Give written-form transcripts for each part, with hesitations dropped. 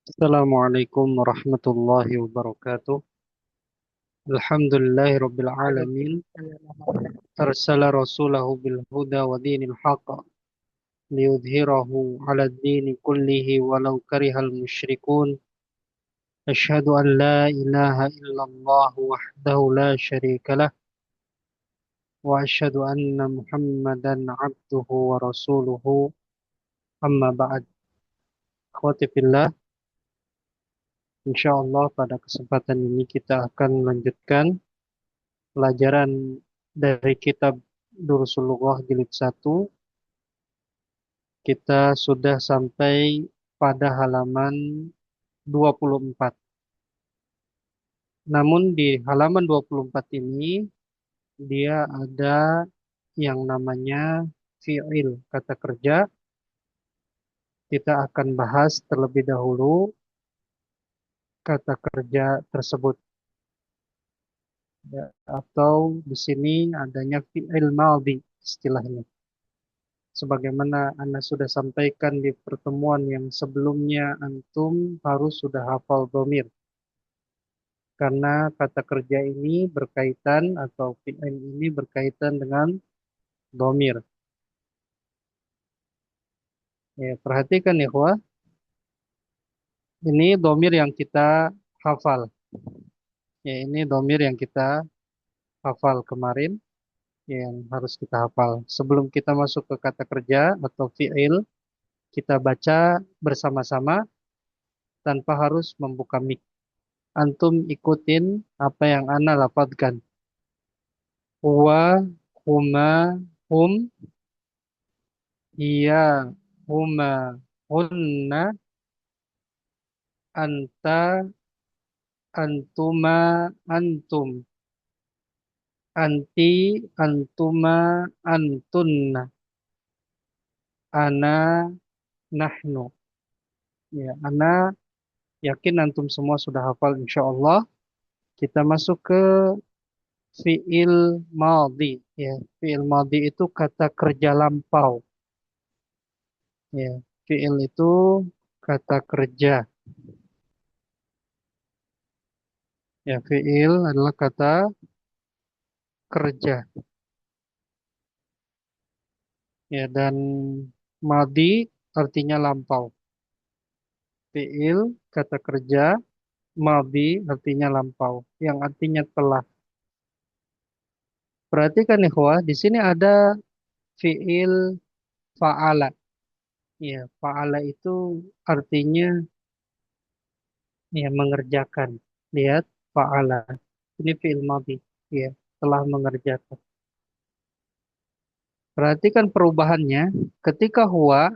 Assalamualaikum warahmatullahi wabarakatuh. Alhamdulillahi rabbil alamin. Arsala rasulahu bil huda wa dinil haqq liyudhhirahu 'ala ad-dini kullihi walau karihal musyrikun. Asyhadu an la ilaha illallah wahdahu la syarika lah wa asyhadu anna Muhammadan 'abduhu wa rasuluhu. Amma ba'd. Akhwati fillah, insyaallah pada kesempatan ini kita akan melanjutkan pelajaran dari kitab Durusul Lughah jilid 1. Kita sudah sampai pada halaman 24. Namun di halaman 24 ini dia ada yang namanya fi'il, kata kerja. Kita akan bahas terlebih dahulu kata kerja tersebut. Ya, atau di sini adanya fi'il madhi istilahnya. Sebagaimana Anda sudah sampaikan di pertemuan yang sebelumnya, antum harus sudah hafal dhamir. Karena kata kerja ini berkaitan atau fi'il ini berkaitan dengan dhamir. Ya, perhatikan ya, ini dhamir yang kita hafal. Ya, ini dhamir yang kita hafal kemarin, yang harus kita hafal. Sebelum kita masuk ke kata kerja atau fi'il, kita baca bersama-sama tanpa harus membuka mic. Antum ikutin apa yang ana lafadzkan. Huwa, huma, hum, iya, huma, hunna, anta, antuma, antum, anti, antuma, antunna, ana, nahnu. Ya, ana yakin antum semua sudah hafal insya Allah. Kita masuk ke fi'il madhi. Ya, fi'il madhi itu kata kerja lampau. Ya, fi'il itu kata kerja. Ya, fi'il adalah kata kerja. Ya, dan madhi artinya lampau. Fi'il kata kerja, madhi artinya lampau, yang artinya telah. Perhatikan ikhwah, di sini ada fi'il fa'ala. Ya, fa'ala itu artinya ya mengerjakan. Lihat, fa'ala. Ini fi'il madhi. Ya, telah mengerjakan. Perhatikan perubahannya. Ketika huwa,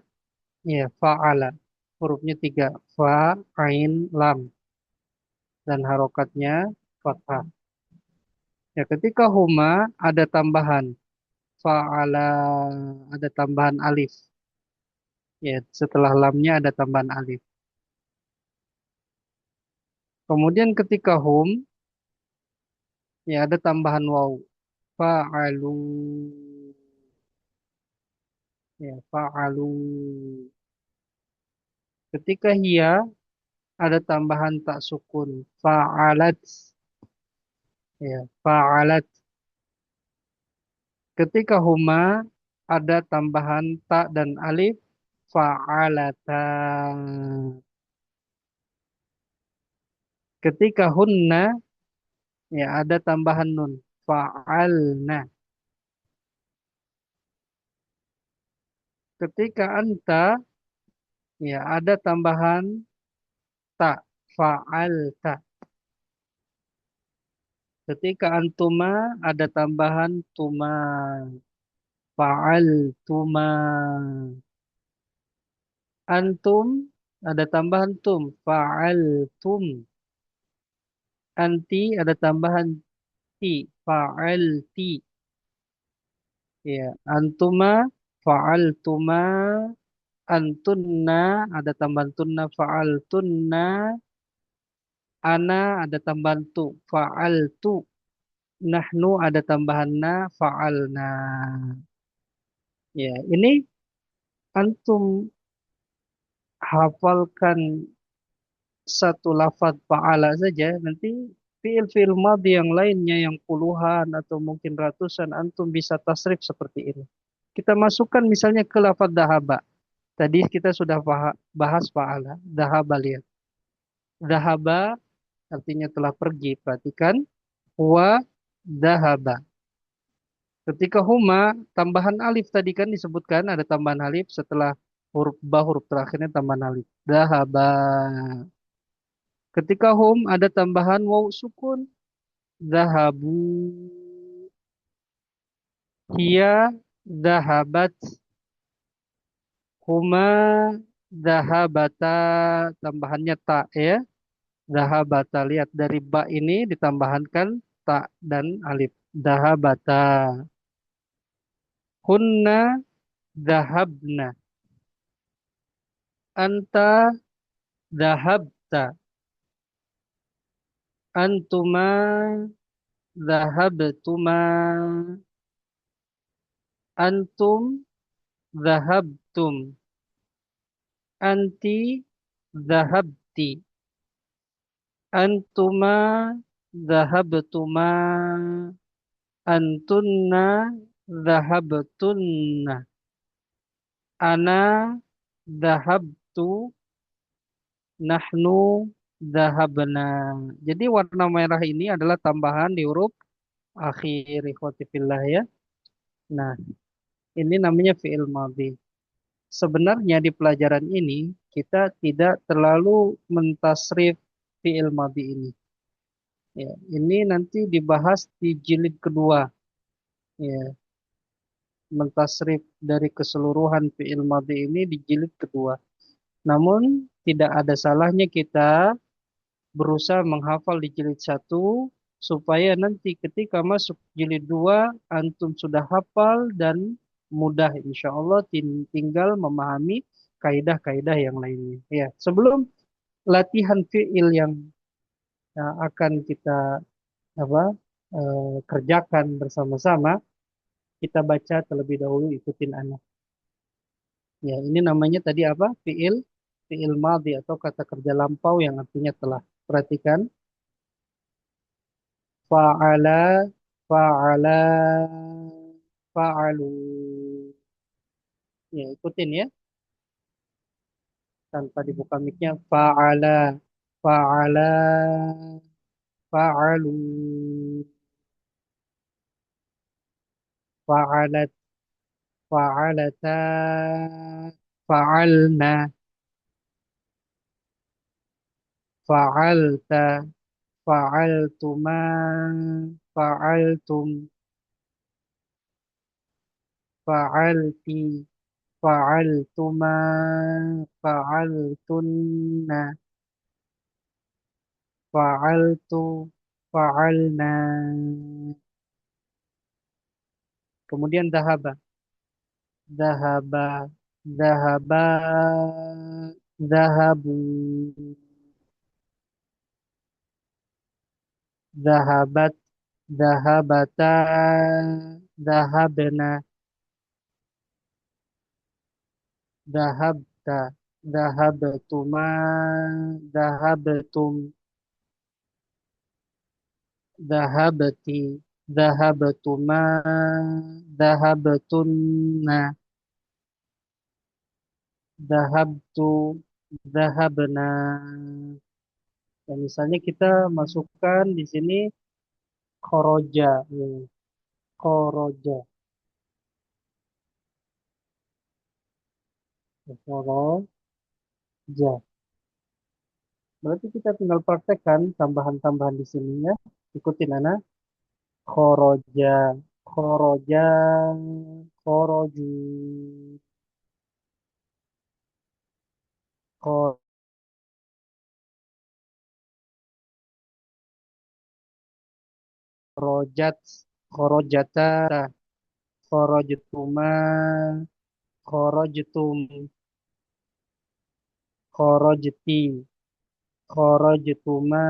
ya fa'ala. Hurufnya tiga. Fa, ain, lam. Dan harokatnya fathah. Ya, ketika huma ada tambahan. Fa'ala, ada tambahan alif. Ya, setelah lamnya ada tambahan alif. Kemudian ketika hum, ya ada tambahan waw. Fa'alu, ya fa'alu. Ketika hiya ada tambahan tak sukun. Fa'alat, ya fa'alat. Ketika huma ada tambahan ta dan alif. Fa'alata. Ketika hunna, ya ada tambahan nun. Fa'alna. Ketika anta, ya ada tambahan ta. Fa'alta. Ketika antuma ada tambahan tuma. Fa'altuma. Antum ada tambahan tum. Fa'altum. Anti ada tambahan ti. Fa'alti. Ya, antuma fa'altuma. Antunna ada tambahan tunna. Fa'altunna. Ana ada tambahan tu. Fa'altu. Nahnu ada tambahan na. Fa'alna. Ya, ini antum hafalkan satu lafadz fa'ala saja, nanti fiil-fiil madhi yang lainnya yang puluhan atau mungkin ratusan antum bisa tasrif seperti ini. Kita masukkan misalnya ke lafadz dahaba. Tadi kita sudah bahas fa'ala, dahaba lihat. Dahaba artinya telah pergi. Perhatikan, huwa dahaba. Ketika huma, tambahan alif tadi kan disebutkan ada tambahan alif setelah huruf ba, huruf terakhirnya tambahan alif. Dahaba. Ketika hum ada tambahan waw sukun. Dahabu. Hiya dahabat. Huma dahabata. Tambahannya tak ya. Dahabata. Lihat dari ba ini ditambahkan tak dan alif. Dahabata. Hunna dahabna. Anta dahabta. Antuma dhahabtuma. Antum dhahabtum. Anti dhahabti. Antuma dhahabtuma. Antunna dhahabtunna. Ana dhahabtu. Nahnu dhahabna. Jadi warna merah ini adalah tambahan di huruf akhir ikhwati fillah ya. Nah, ini namanya fi'il madhi. Sebenarnya di pelajaran ini kita tidak terlalu mentasrif fi'il madhi ini. Ya, ini nanti dibahas di jilid kedua. Ya, mentasrif dari keseluruhan fi'il madhi ini di jilid kedua. Namun tidak ada salahnya kita berusaha menghafal di jilid satu supaya nanti ketika masuk jilid dua antum sudah hafal dan mudah insya Allah tinggal memahami kaidah-kaidah yang lainnya. Ya, sebelum latihan fiil yang akan kita apa kerjakan bersama-sama, kita baca terlebih dahulu ikutin anak. Ya, ini namanya tadi apa? Fiil madhi atau kata kerja lampau yang artinya telah. Perhatikan. Fa'ala, fa'ala, fa'alu. Ya, ikutin ya. Tanpa dibuka mic-nya. Fa'ala, fa'ala, fa'alu. Fa'alat, fa'alata, fa'alna, fa'alta, fa'altuma, fa'altum, fa'alti, fa'altuma, fa'altunna. Fa'altu, fa'alna. Kemudian dahaba. Dahaba, dahaba, dahabu. Dahabat, dahabata, dahabna. Dahabta, dahabtuma, dahabtum, dahabti, dahabtuma, dahabtunna. Dahabtu, dahabna. Dan misalnya kita masukkan di sini khoroja, ya. Khoroja, khoroja. Berarti kita tinggal praktekkan tambahan-tambahan di sini ya. Ikutin Ana. Khoroja, khoroja, khoroju, kharojat, kharojata, kharojtuma, kharojtum, kharojti, kharojtuma,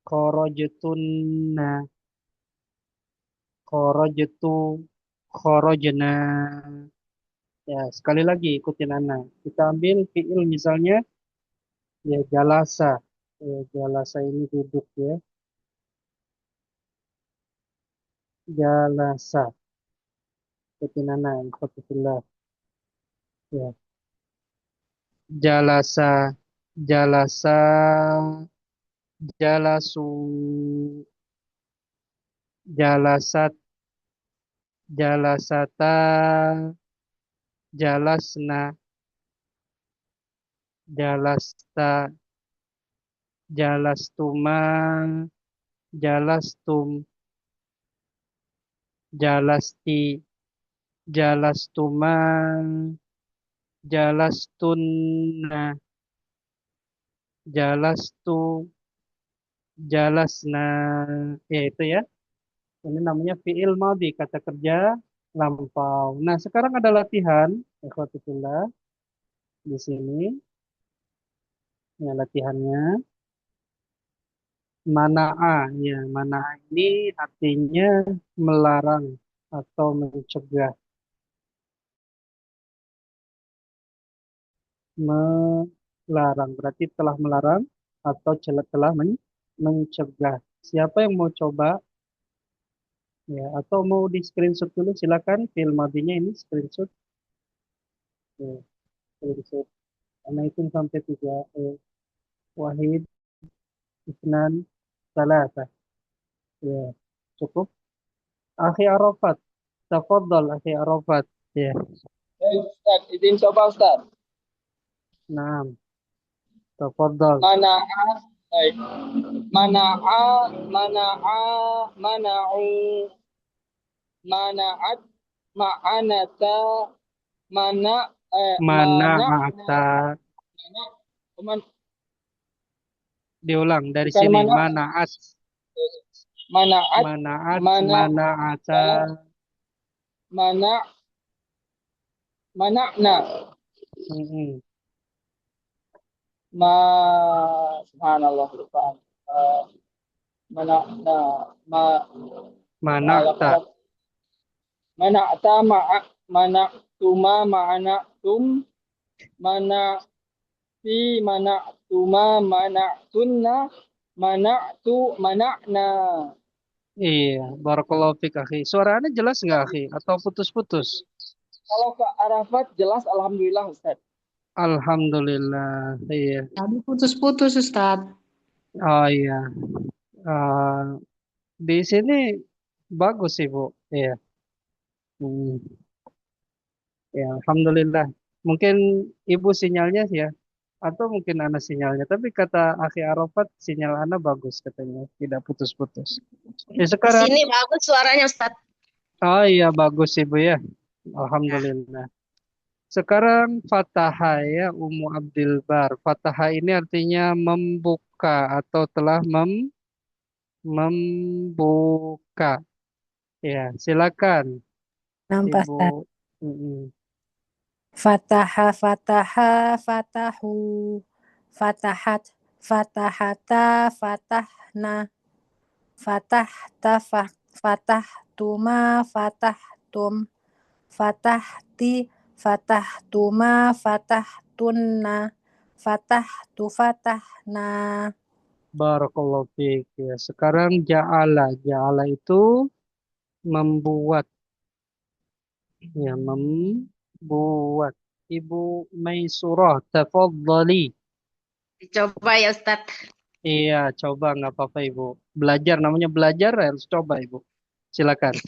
kharojtunna, kharojtu, kharojna. Ya, sekali lagi ikutin Ana. Kita ambil fiil misalnya Ya, jalasa. Ya, jalasa ini duduk ya. Jalasa. Ketinana, Alhamdulillah. Ya. Jalasa. Jalasa. Jalasu. Jalasat. Jalasata. Jalasna. Jalasta. Jalastuma. Jalastum. Jalasti. Jalastuma. Jalastunna. Jalastu. Jalasna. Ya itu ya. Ini namanya fi'il madhi, kata kerja lampau. Nah, sekarang ada latihan, ikhwatifillah, di sini. Ya, latihannya. Mana'a, ya, mana'a ini artinya melarang atau mencegah. Melarang, berarti telah melarang atau telah mencegah. Siapa yang mau coba, ya, atau mau di screenshot dulu, silakan. Fi'il madhinya ini screenshot. Ya, screenshot. Karena itu sampai tiga. Wahid, Isnan, Salasa. Ya, cukup. Akhi Arafat, tafadhal Akhi Arafat. Ya, Ustaz, izin coba Ustaz. nah, tafadhal. Mana'a, baik. Mana'a, mana'a, mana'u, mana'at, ma'anata, mana, mana'na, Mana'ata. mana, man, Diulang dari bukan sini. mana, Mana'at, mana'at, mana'at, mana'ata, mana'ata. mana, mana'na, Mm-mm. ma, subhanallah, lupa. Eh, mana'na, ma, Mana'ta. mana'ta, mana'tuma, mana'tum, mana'ti, mana'tuma, mana'tunna, mana'tu, mana'na. Iya, barakallahu fik akhi. Suaranya jelas nggak akhi? Atau putus-putus? Kalau ke Arafat jelas alhamdulillah Ustaz. Alhamdulillah. Iya. Tadi putus-putus, Ustadz. Oh iya. Eh, di sini bagus sih, Bu. Iya. Hmm. Ya, alhamdulillah. Mungkin ibu sinyalnya ya, atau mungkin anak sinyalnya. Tapi kata Akhi Arafat, sinyal anak bagus katanya, tidak putus-putus. Ya Di sekarang, sini bagus suaranya, Ustadz. oh iya bagus ibu ya, Ya. alhamdulillah. Sekarang Fataha ya, Ummu Abdil Bar. Fataha ini artinya membuka atau telah membuka. Ya, silakan Nampak, ibu. Ustadz. Mm-mm. Fataha, fataha, fatahu. Fatahat, fatahata, fatahna. Fatahta, fatahtuma, fatahtum. Fatahti, fatahtuma, fatahtunna. Fatahtu, fatahna. Barakallahu fiik ya. Sekarang ja'ala. Ja'ala itu membuat ya, membuat. Ibu Maisurah, tafadhali. Dicoba ya, Ustadz. Iya, coba nggak apa-apa Ibu. Belajar namanya belajar harus coba Ibu. Silakan.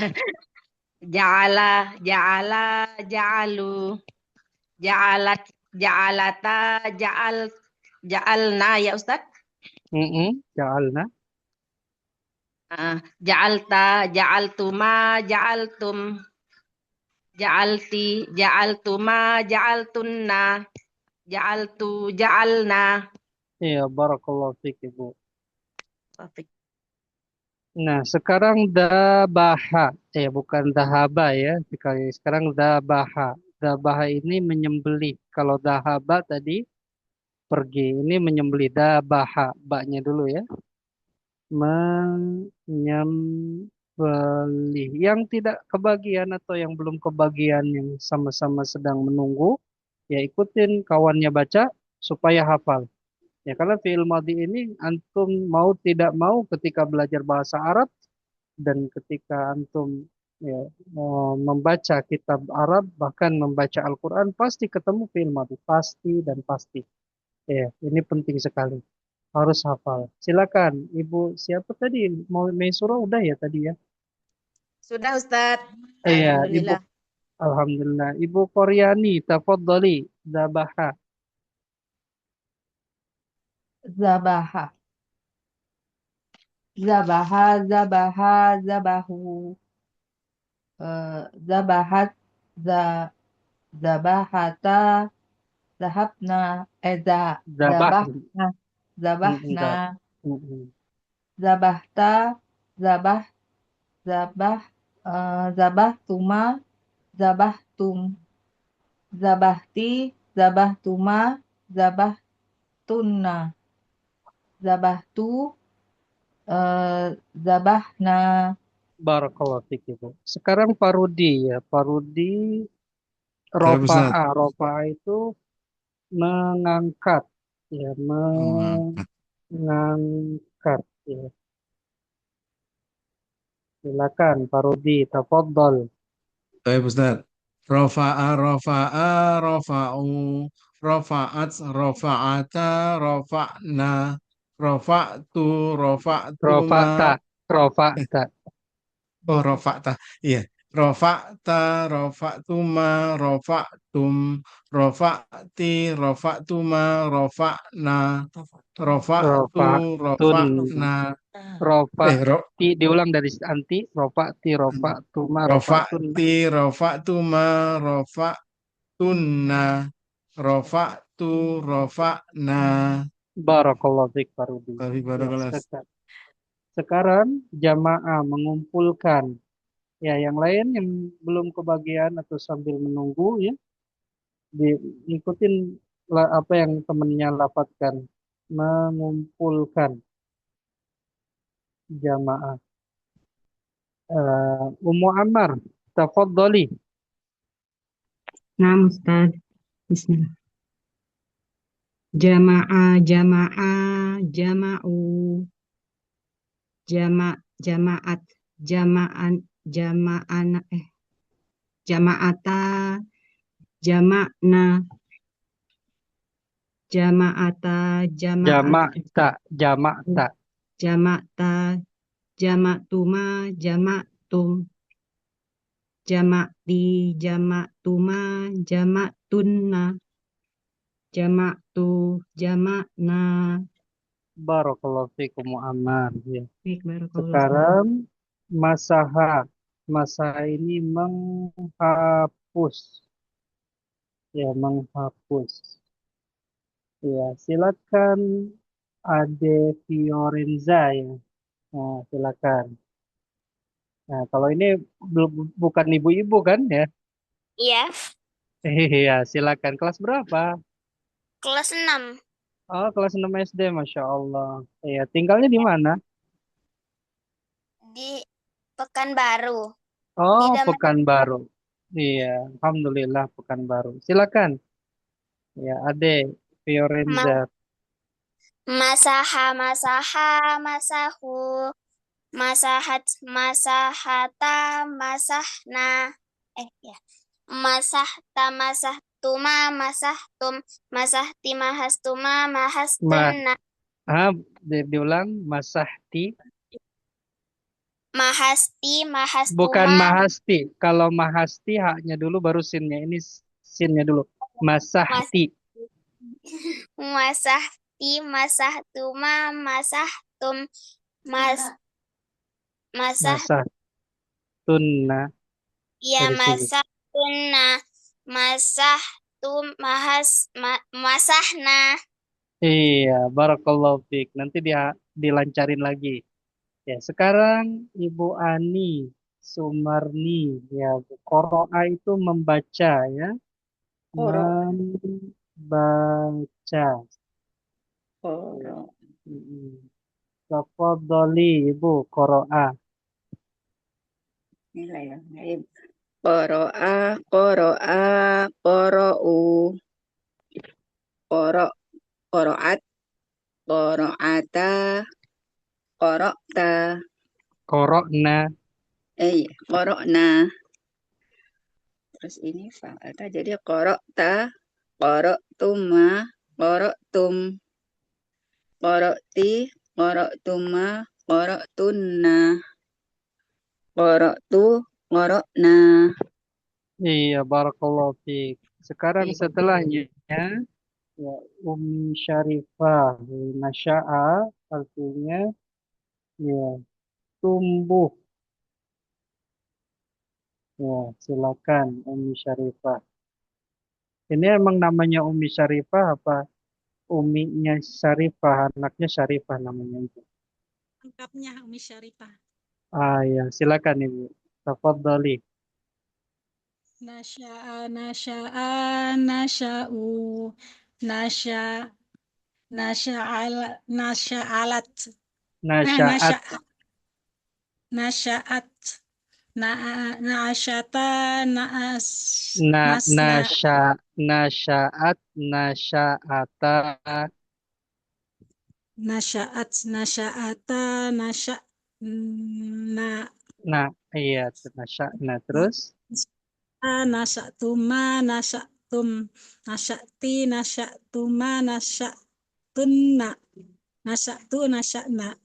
Ja'ala, ja'ala, ja'alu. Ja'alat, ja'alata, ja'alna ya Ustaz. Ja'alna. Ja'alta, ja'altuma, ja'altum, ja'alti, ja'altuma, ja'altunna, ja'altu, ja'alna. Iya, barakallahu fiik Ibu. Taufik. Nah, sekarang dabaha. Bukan dahaba ya. Sekarang dabaha. Dabaha ini menyembelih. Kalau dahaba tadi pergi. Ini menyembelih. Dabaha. Baknya dulu ya. Menyembelih. Yang tidak kebagian atau yang belum kebagian yang sama-sama sedang menunggu, ya ikutin kawannya baca supaya hafal. Ya, karena fi'il madhi ini antum mau tidak mau ketika belajar bahasa Arab dan ketika antum ya, membaca kitab Arab bahkan membaca Al-Quran pasti ketemu fi'il madhi, pasti dan pasti. Ya, ini penting sekali. Harus hafal. Silakan, Ibu siapa tadi? Mau Maisuro udah ya tadi ya? Sudah Ustadz. Iya, Ibu Alhamdulillah. Alhamdulillah. Ibu Koryani, tafadhali, zabaha. Zabaha. Zabaha, zabaha, zabahu. Zabahat, za, zabahata, zahabna, Zabah. zabahna, zabahna, Enggak. Mm-mm. zabahta, zabah, zabah, zabahtuma, zabahtum, zabahti, zabahtuma, zabahtunna, zabahtu, zabahna. Barakallahu fiik, Ibu. Sekarang Farudi ya. Farudi Saya Ustaz. rofa'a. Rofa'a itu mengangkat. Ya, Oh, mengangkat. Ya. Silakan Farudi, tafadhal. saya Ustaz. Rofa'a, rofa'a, rofa'u, rofa'at, rofa'ata, rofa'na, rofa'tu, rofa'tuma, Rofa'ta. Rofa'ta. oh rofa'ta, iya. Rofa'ta, rofa'tuma, rofa'tum, rofa'ti, rofa'tuma, rofa'na, rofa'tu, Rofa'tun. rofa'na, Rofa ro, ti diulang dari anti rofa ti rofa tuma rofa tun. rofa'ti, rofa'tuma, rofa'tunna, rofa'tu, rofa'na. Barakallahu fiik Farudi. Tapi Ya, barakallah. sekarang jamaah mengumpulkan. Ya, yang lain yang belum kebagian atau sambil menunggu ya, diikutin apa yang temennya lafadzkan. Mengumpulkan jamaah. Ummu Ammar, tafadhali. Nah, Ustaz. Bismillah. Jama'a, jama'a, jama'u, jama'at, jama'an, jama'ata, jama'na, jama'ata, Jama'ta, jama'ta. jama'ta, jama'tuma, jama'tum, jama'ti, jama'tuma, jama'tunna, jama'tu, jama'na. Barakallahu fiikum Ummu Ammar. Ya. Baik, barakallahu Ustaz. Sekarang masaha. Masaha ini menghapus. Ya, menghapus. Ya, silakan Ade Fiorenza ya. Nah, silakan. Nah, kalau ini bukan ibu-ibu kan ya? Iya, Iya, silakan. Kelas berapa? kelas 6 Oh, kelas 6 SD, Masya Allah. Iya, tinggalnya di mana? di Pekanbaru. Oh, Di Damas Pekanbaru. Iya, Alhamdulillah Pekanbaru. Silakan. Ya, Ade Fiorenza. Ma- masaha, masaha, masahu, masahat, masahata, masahna. Ya. Masahta, masahtuma, masahtum, masahti, mahastuma, Ma, mahastunna, diulang Masahti. mahasti, Bukan mahastuma, Mahasti. Kalau Mahasti haknya dulu baru sinnya. Ini sinnya dulu. mas, Masahti. masahti, masahtuma, masahtum, mas, masah, Masahtunna. ya Dari sini. masahtunna, masahtum, masahna. Iya, Barakallahu fiik. Nanti dia dilancarin lagi. Ya, sekarang Ibu Ani Sumarni. Ya, Qoro'a itu membaca ya. Koro, Membaca. koro. Mm-mm. Tafadhali Ibu Qoro'a. Bismillahirrahmanirrahim. Qoro'a, qoro'a, qoro'u, qoro, qoro'at, Qara'ata, qara'ta, Qara'na. qara'na. Terus ini fa'alta jadi qara'ta, qara'tuma, qara'tum, qara'ti, qara'tuma, qara'tunna, qara'tu, qara'na. Iya, barakallahu fiik. Sekarang setelahnya ya, Syarifah nasya'a artinya ya tumbuh. Ya, silakan Syarifah. Ini emang namanya Syarifah apa? Uminya Syarifah, anaknya Syarifah namanya itu. Lengkapnya Umi Syarifah. Ah ya, silakan Ibu. Tafadhali. Nasya'a, nasya'a, nasya'u, nasya, nasya'al, nasya'alat, Nasya'at. nasya'at, na'asyata, Nasya'at, nasya'ata. nasya'at, nasya'ata, Nah, iya, nasya'na terus. nasya'tuma, nasya'tum, nasya'ti, nasya'tuma, nasya'tunna, nasya'tu, nasya'na.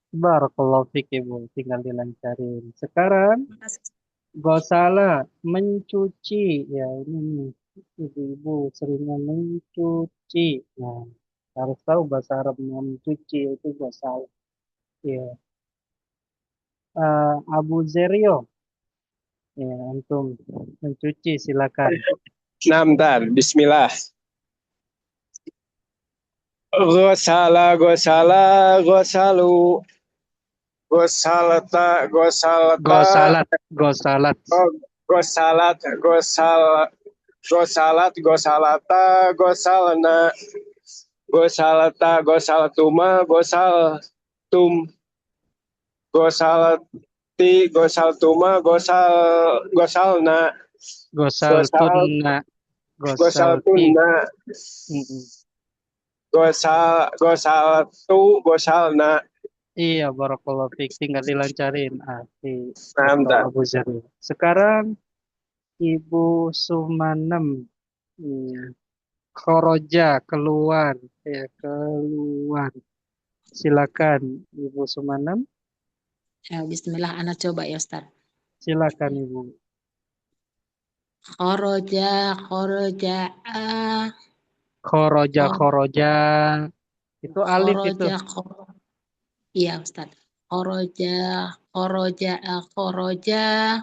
Barakallahu fiik Ibu, tinggal dilancarin. Sekarang gosala, mencuci. Ya, ini ibu-ibu seringnya mencuci. Nah, harus tahu bahasa Arabnya mencuci itu gosala. Ya. Abu Zerio. Ya, antum mencuci silakan. Nah, bentar. Bismillah. Gosala, gosala, gosalu. Gosalata, gosalata. Gosalat, gosalat. Oh, gosalat, gosalat, gosalata, gosalna. Gosalata, gosaltuma, gosaltum. Gosalati, gosaltuma, gosalna. Gosaltunna, gosalti. Gosaltunna. Gosaltu, gosalna. Iya, barakallahu fiik. Tinggal dilancarin. Si Mantap. Abu Zerio. Sekarang Ibu Sumanem. Iya. Khoroja, keluar. Ya, keluar. Silakan Ibu Sumanem. Ya, bismillah, ana coba ya Ustaz. Silakan Ibu. Khoroja, khoroja'a. Khoroja, khoroja. Itu alif itu. Iya Ustaz. Khoroja, khoroja'a, khoroja.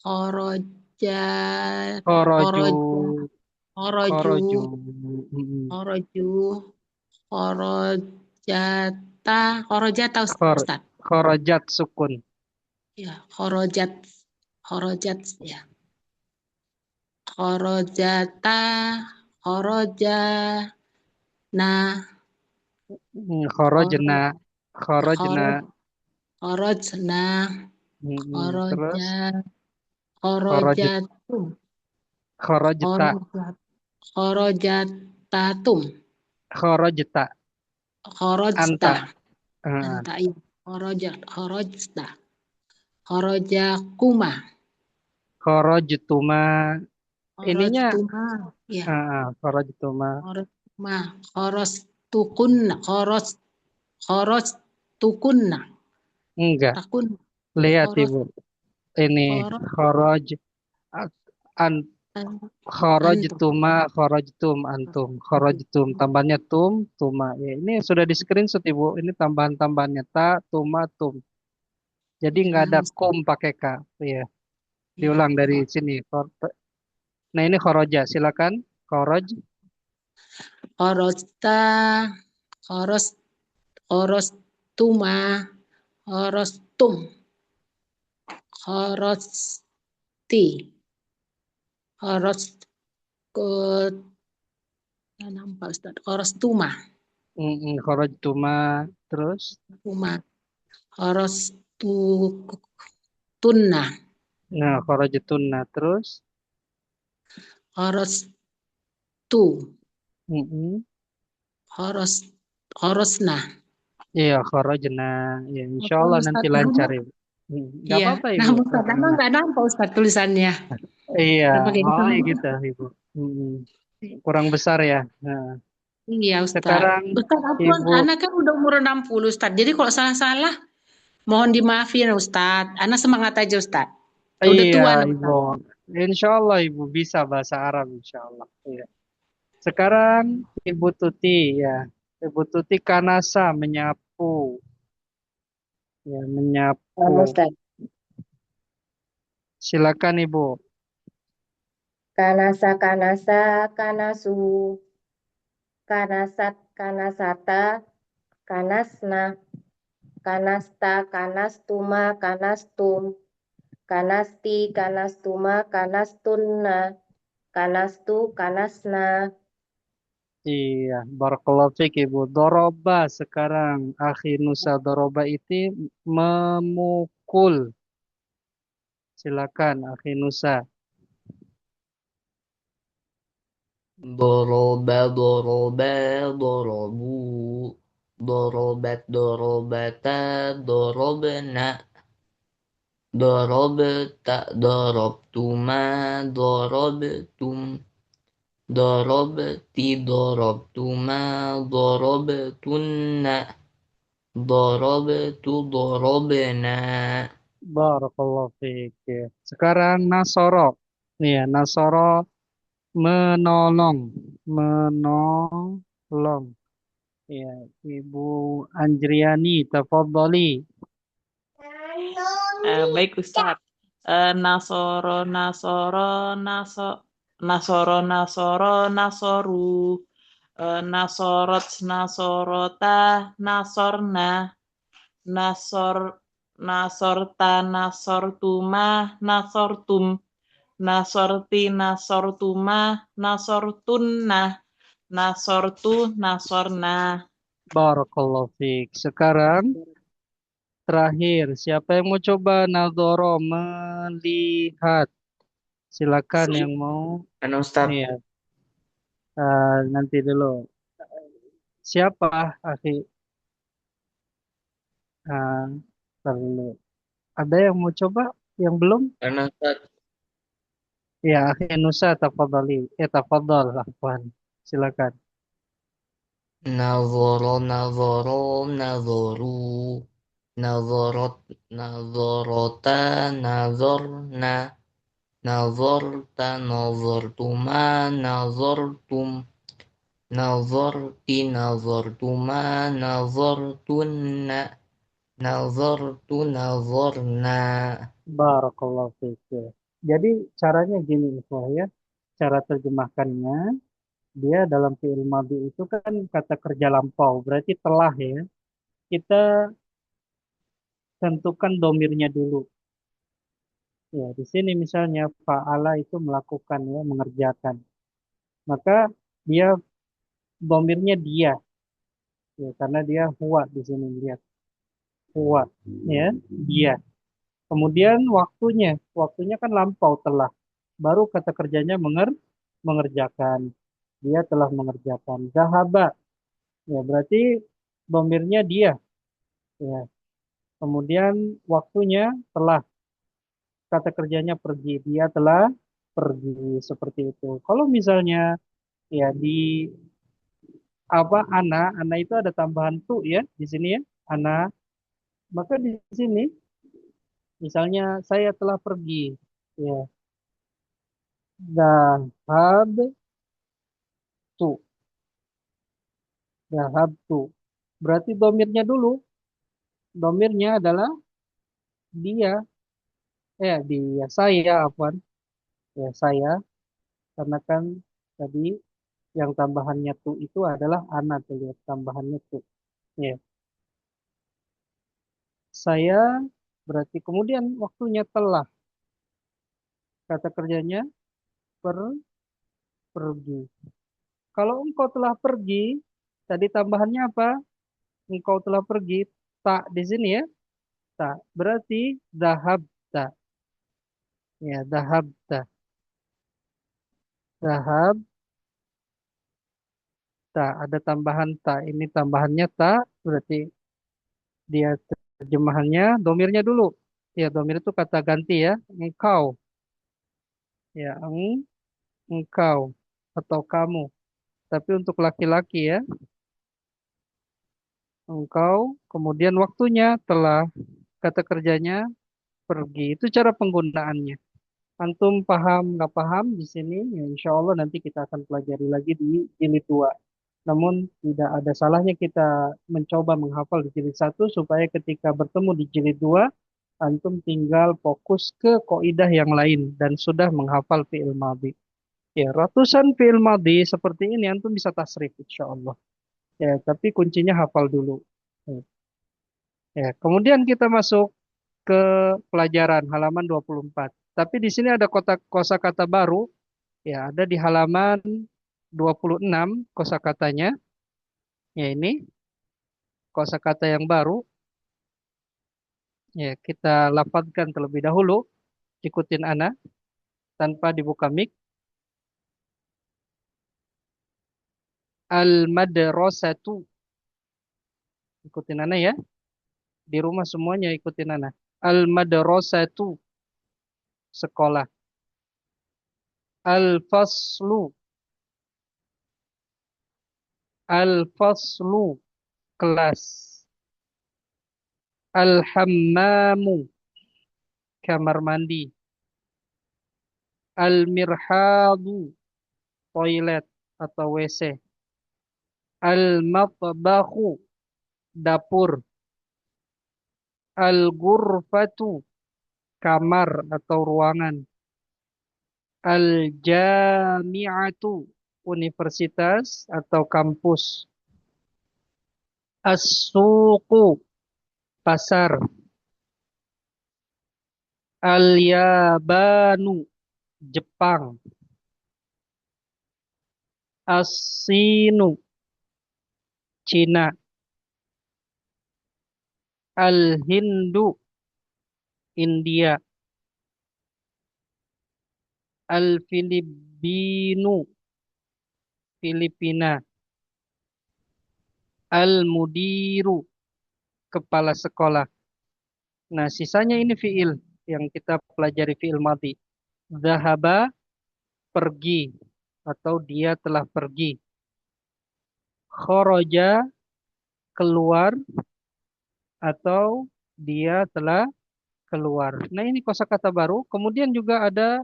Khoroja, Khoroju. khoroju, khoroju, khorojata, khorojata Ustaz. Khorojat sukun. Ya, khorojat ya. Khorojata, khorojana. Khorojna, khorojna. Khorojna, khorojatum. Khorojta. Khorojatatum. Khorojta. Khorojta. Anta. Khorojta. Khorojakuma. Khorojtuma. Ininya. Ya. Khorojtuma. Khorostukunna. Enggak. Lihat Ibu. Ini kharajtuma, kharajtum antum, kharajtum tambahnya tuma. Ya, ini sudah di screenshot Ibu. Ini tambahan-tambahannya tuma, tum. Jadi nggak ada kum pakai k. Ya. Diulang dari sini. Nah, ini kharaja, silakan. Kharaj. Kharajta, kharajtuma, kharajtum. Kharajti. Nampak Ustaz. Kharajtuma. Kharajtuma terus. Kharajtunna. Nah, kharajtunna terus. Kharajtu. Horos, horosna. Iya, kharajna. Ya, insya Apa Allah nanti Ustaz? lancar ya. Nggak Iya, apa-apa nah Ibu. Ustaz, emang nggak nampak Ustaz tulisannya. Iya, Udah pakai oh hitam ya aja. gitu Ibu. Kurang besar ya. Nah, Iya Ustaz. sekarang Ustaz, Afwan, Ibu, anak kan udah umur 60 Ustaz. Jadi kalau salah-salah, mohon dimaafin Ustaz. Anak semangat aja Ustaz. Udah iya tua anak Ibu. Ustaz. Insya Allah Ibu bisa bahasa Arab Insya Allah. Iya. Sekarang Ibu Tuti ya. Ibu Tuti Kanasa menyapu. Ya, menyapu. Ustaz. Silakan Ibu. Kanasa kanasa kanasu. Kanasat kanasata kanasna. Kanasta kanastuma kanastum. Kanasti kanastuma kanastunna. Kanastu kanasna. Iya, barakallahu fiik Ibu. Doroba sekarang. Akhi Nusa doroba itu memukul. Silakan Akhi Nusa. Doroba, doroba, dorobu. Dorobat, dorobata, dorobna. Dorobta, dorobtuma, dorobtum. Dorobti, dorobtuma, dorobtunna. Dorobtu, dorobna. Barakallahu fiik. Ya. Sekarang Nasoro. Iya, Nasoro menolong. Menolong. Ya, Ibu Anjriani, tafadhali. Baik Ustadz. Nasoro, Nasoro, Nasoro, Nasoro, Nasoru, Nasorot, Nasorota, Nasorna, Nasor, Nasorta, Nasortuma, Nasortum, Nasorti, Nasortuma, Nasortunna, Nasortu, Nasorna. Barakallahu fiik. Sekarang terakhir, siapa yang mau coba Nadoro melihat? Silakan yang mau. Anu Ustaz, Iya, nanti dulu. Siapa, Akhi? Perlu. Ada yang mau coba? Yang belum? anu Ustaz. Ya, Akhi Nusa, tafadhali. Tafadhal, afwan. Silakan. Nazoro, nazoro, nazoru. Nazorot, nazorota, nazorna. Nazorta, nazortuma, nazortum. Nazorti, nazortuma, nazortunna. Nazortu, nazorna. Barakallahu fiik. Ya. Jadi caranya gini, Ikhwah ya. Cara terjemahkannya, dia dalam fi'il madhi itu kan kata kerja lampau, berarti telah ya. Kita tentukan domirnya dulu. Ya, di sini misalnya fa'ala itu melakukan ya, mengerjakan. Maka dia domirnya dia, ya, karena dia huwa di sini lihat huwa, ya, dia. Kemudian waktunya kan lampau telah. Baru kata kerjanya mengerjakan. Dia telah mengerjakan. Zahaba, ya berarti domirnya dia, ya. Kemudian waktunya telah. Kata kerjanya pergi, dia telah pergi seperti itu. Kalau misalnya ya di apa ana itu ada tambahan tu ya di sini ya, ana. Maka di sini misalnya saya telah pergi, ya, dahab tu, dahab tu. Berarti domirnya dulu, domirnya adalah dia, dia, saya, apa, ya saya, karena kan tadi yang tambahannya tu itu adalah ana tuh lihat tambahannya tu, ya. Saya berarti kemudian waktunya telah, kata kerjanya pergi. Kalau engkau telah pergi, tadi tambahannya apa? Engkau telah pergi, tak di sini ya, tak. Berarti dahabta. Ya, dahabta. Dahab ta, ada tambahan ta. Ini tambahannya ta, berarti dia terjemahannya domirnya dulu. Ya, domir itu kata ganti ya. Engkau. Ya, engkau atau kamu. Tapi untuk laki-laki ya, engkau. Kemudian waktunya telah, kata kerjanya pergi. Itu cara penggunaannya. Antum paham nggak paham di sini? Ya, insya Allah nanti kita akan pelajari lagi di jilid 2. Namun tidak ada salahnya kita mencoba menghafal di jilid 1 supaya ketika bertemu di jilid 2, antum tinggal fokus ke kaidah yang lain dan sudah menghafal fi'il madhi. Ya, ratusan fi'il madhi seperti ini antum bisa tasrif insya Allah. Ya, tapi kuncinya hafal dulu. Ya, ya, kemudian kita masuk ke pelajaran halaman 24. Tapi di sini ada kosakata baru, ya ada di halaman 26 kosakatanya. Ya ini kosakata yang baru. Ya, kita lafadzkan terlebih dahulu. Ikutin ana tanpa dibuka mic. Al-madrasatu. Ikutin ana ya. Di rumah semuanya ikutin ana. Al-madrasatu. Sekolah. Al-faslu. Al-faslu. Kelas. Al-hammamu. Kamar mandi. Al-mirhadu. Toilet atau WC. Al-matbahu. Dapur. Al-ghurfatu. Kamar atau ruangan. Al-jami'atu. Universitas atau kampus. As-suqu. Pasar. Al-yabanu. Jepang. As-sinu. Cina. Al-hindu. India. Al-filipinu. Filipina. Al-mudiru. Kepala sekolah. Nah, sisanya ini fiil yang kita pelajari fiil madhi. Zahaba, pergi atau dia telah pergi. Khoroja, keluar atau dia telah keluar. Nah, ini kosakata baru. Kemudian juga ada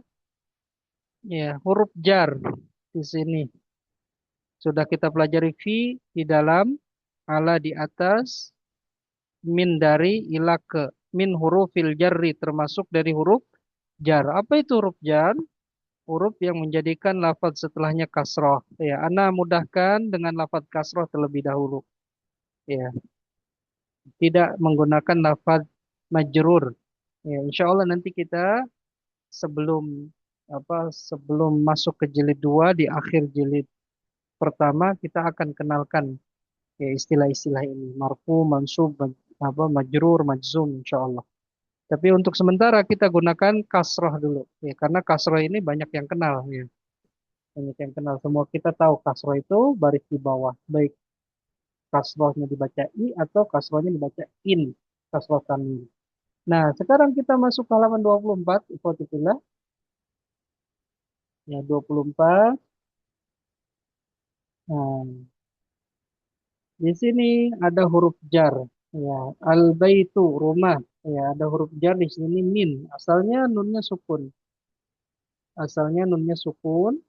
ya huruf jar di sini. Sudah kita pelajari fi di dalam, ala di atas, min dari, ila ke. Min hurufil jarri termasuk dari huruf jar. Apa itu huruf jar? Huruf yang menjadikan lafaz setelahnya kasroh. Ya, ana mudahkan dengan lafaz kasroh terlebih dahulu. Ya, tidak menggunakan lafaz majrur. Ya, insya Allah nanti kita sebelum sebelum masuk ke jilid 2 di akhir jilid pertama kita akan kenalkan ya istilah-istilah ini, marfu, mansub, majrur, majzum insyaallah. Tapi untuk sementara kita gunakan kasroh dulu ya, karena kasroh ini banyak yang kenal ya. Banyak yang kenal, semua kita tahu kasroh itu baris di bawah, baik kasrohnya dibaca i atau kasrohnya dibaca in, kasroh tanwin. Nah, sekarang kita masuk ke halaman 24, ikhwatillah. Ya, 24. Nah, di sini ada huruf jar. Ya, al-baitu, rumah. Ya, ada huruf jar di sini min. Asalnya nunnya sukun. Asalnya nunnya sukun.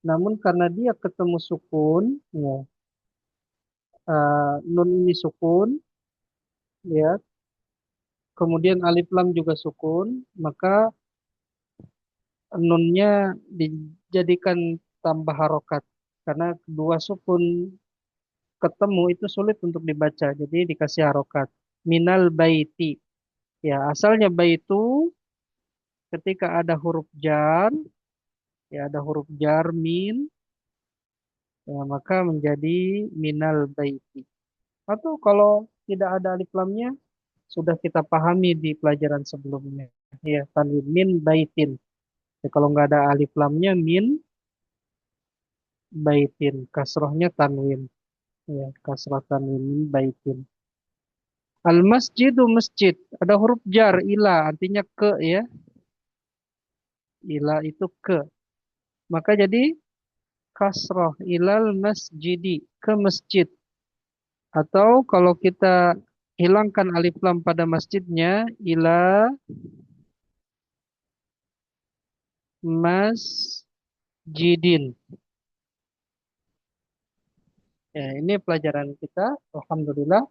Namun karena dia ketemu sukun, ya, nun ini sukun, ya. Kemudian alif lam juga sukun, maka nunnya dijadikan tambah harokat. Karena kedua sukun ketemu itu sulit untuk dibaca, jadi dikasih harokat. Minal baiti. Ya, asalnya baitu ketika ada huruf jar, ya ada huruf jar min, ya maka menjadi minal baiti. Atau kalau tidak ada alif lamnya, sudah kita pahami di pelajaran sebelumnya. Ya, tanwin min baitin. Ya, kalau nggak ada alif lamnya min baitin. Kasrohnya tanwin. Ya, kasroh tanwin min baitin. Al masjidu masjid. Ada huruf jar ila artinya ke ya. Ila itu ke. Maka jadi kasroh ilal masjidi ke masjid. Atau kalau kita hilangkan alif lam pada masjidnya ila masjidin. Ya, ini pelajaran kita. Alhamdulillah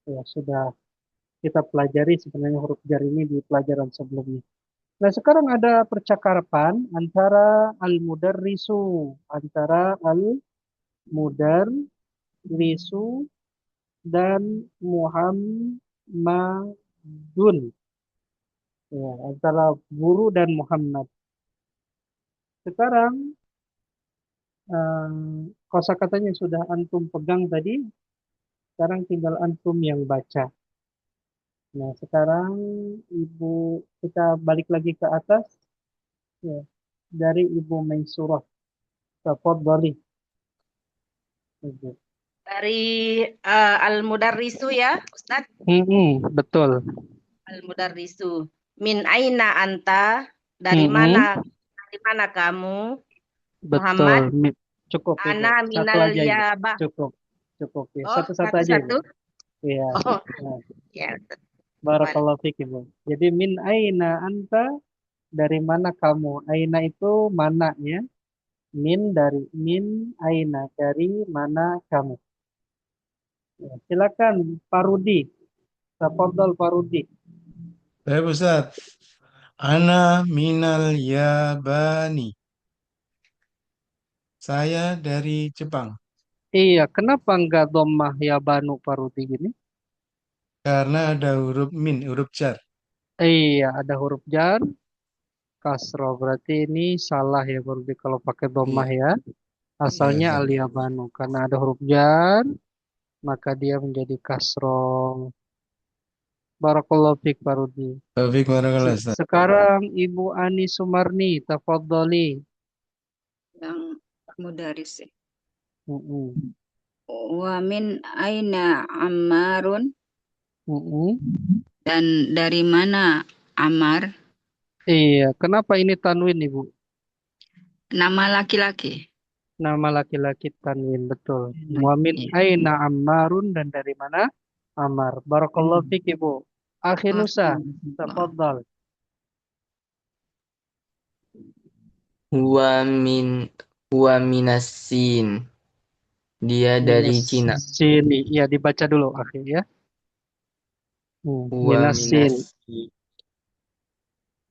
ya sudah kita pelajari sebenarnya huruf jar ini di pelajaran sebelumnya. Nah, sekarang ada percakapan antara al-mudarrisu dan Muhammadun. Ya, antara guru dan Muhammad. Sekarang kosakatanya sudah antum pegang tadi, sekarang tinggal antum yang baca. Nah, sekarang Ibu kita balik lagi ke atas ya, dari Ibu Maisurah. Tafadhali. Ibu. Dari Al-Mudarrisu ya, Ustadz. Betul. Al-Mudarrisu. Min aina anta? Dari mana kamu? Muhammad. Betul. Cukup Ibu. Ana Satu minal aja Ibu. yaba. Cukup ya. Oh, Satu-satu aja Ibu. satu-satu. Iya. Oh, Nah, ya. barakallahu fiik Ibu. Jadi min aina anta, dari mana kamu? Aina itu mana ya? Min aina, dari mana kamu? Ya, silakan Pak Rudi. Tafadhol Pak Rudi. Baik Ustaz. Ana minal Yabani. Saya dari Jepang. Iya, kenapa enggak dhammah ya banu Pak Rudi gini? Karena ada huruf min, huruf jar. Iya, ada huruf jar, kasroh. Berarti ini salah ya Pak Rudi kalau pakai dhammah Iya. ya. Asalnya Ustaz. al-yabanu. Karena ada huruf jar, maka dia menjadi kasroh. Barakallahu fiik Pak Rudi. Taufik barakallah Ustaz. Sekarang Ibu Ani Sumarni, tafadhali. Yang mudaris ya. Mm-mm. Wa min aina Ammarun, dan dari mana Ammar? Iya, kenapa ini tanwin Ibu? Nama laki-laki. Nama laki-laki tanwin, betul. Wa min aina Ammarun, dan dari mana Ammar. Barakallahu fiik Ibu. Akhi Nusa, tafadhal. Huwa minasin. Dia dari Cina. Sini, ya dibaca dulu akhi ya. Huwa Minasin. minasin.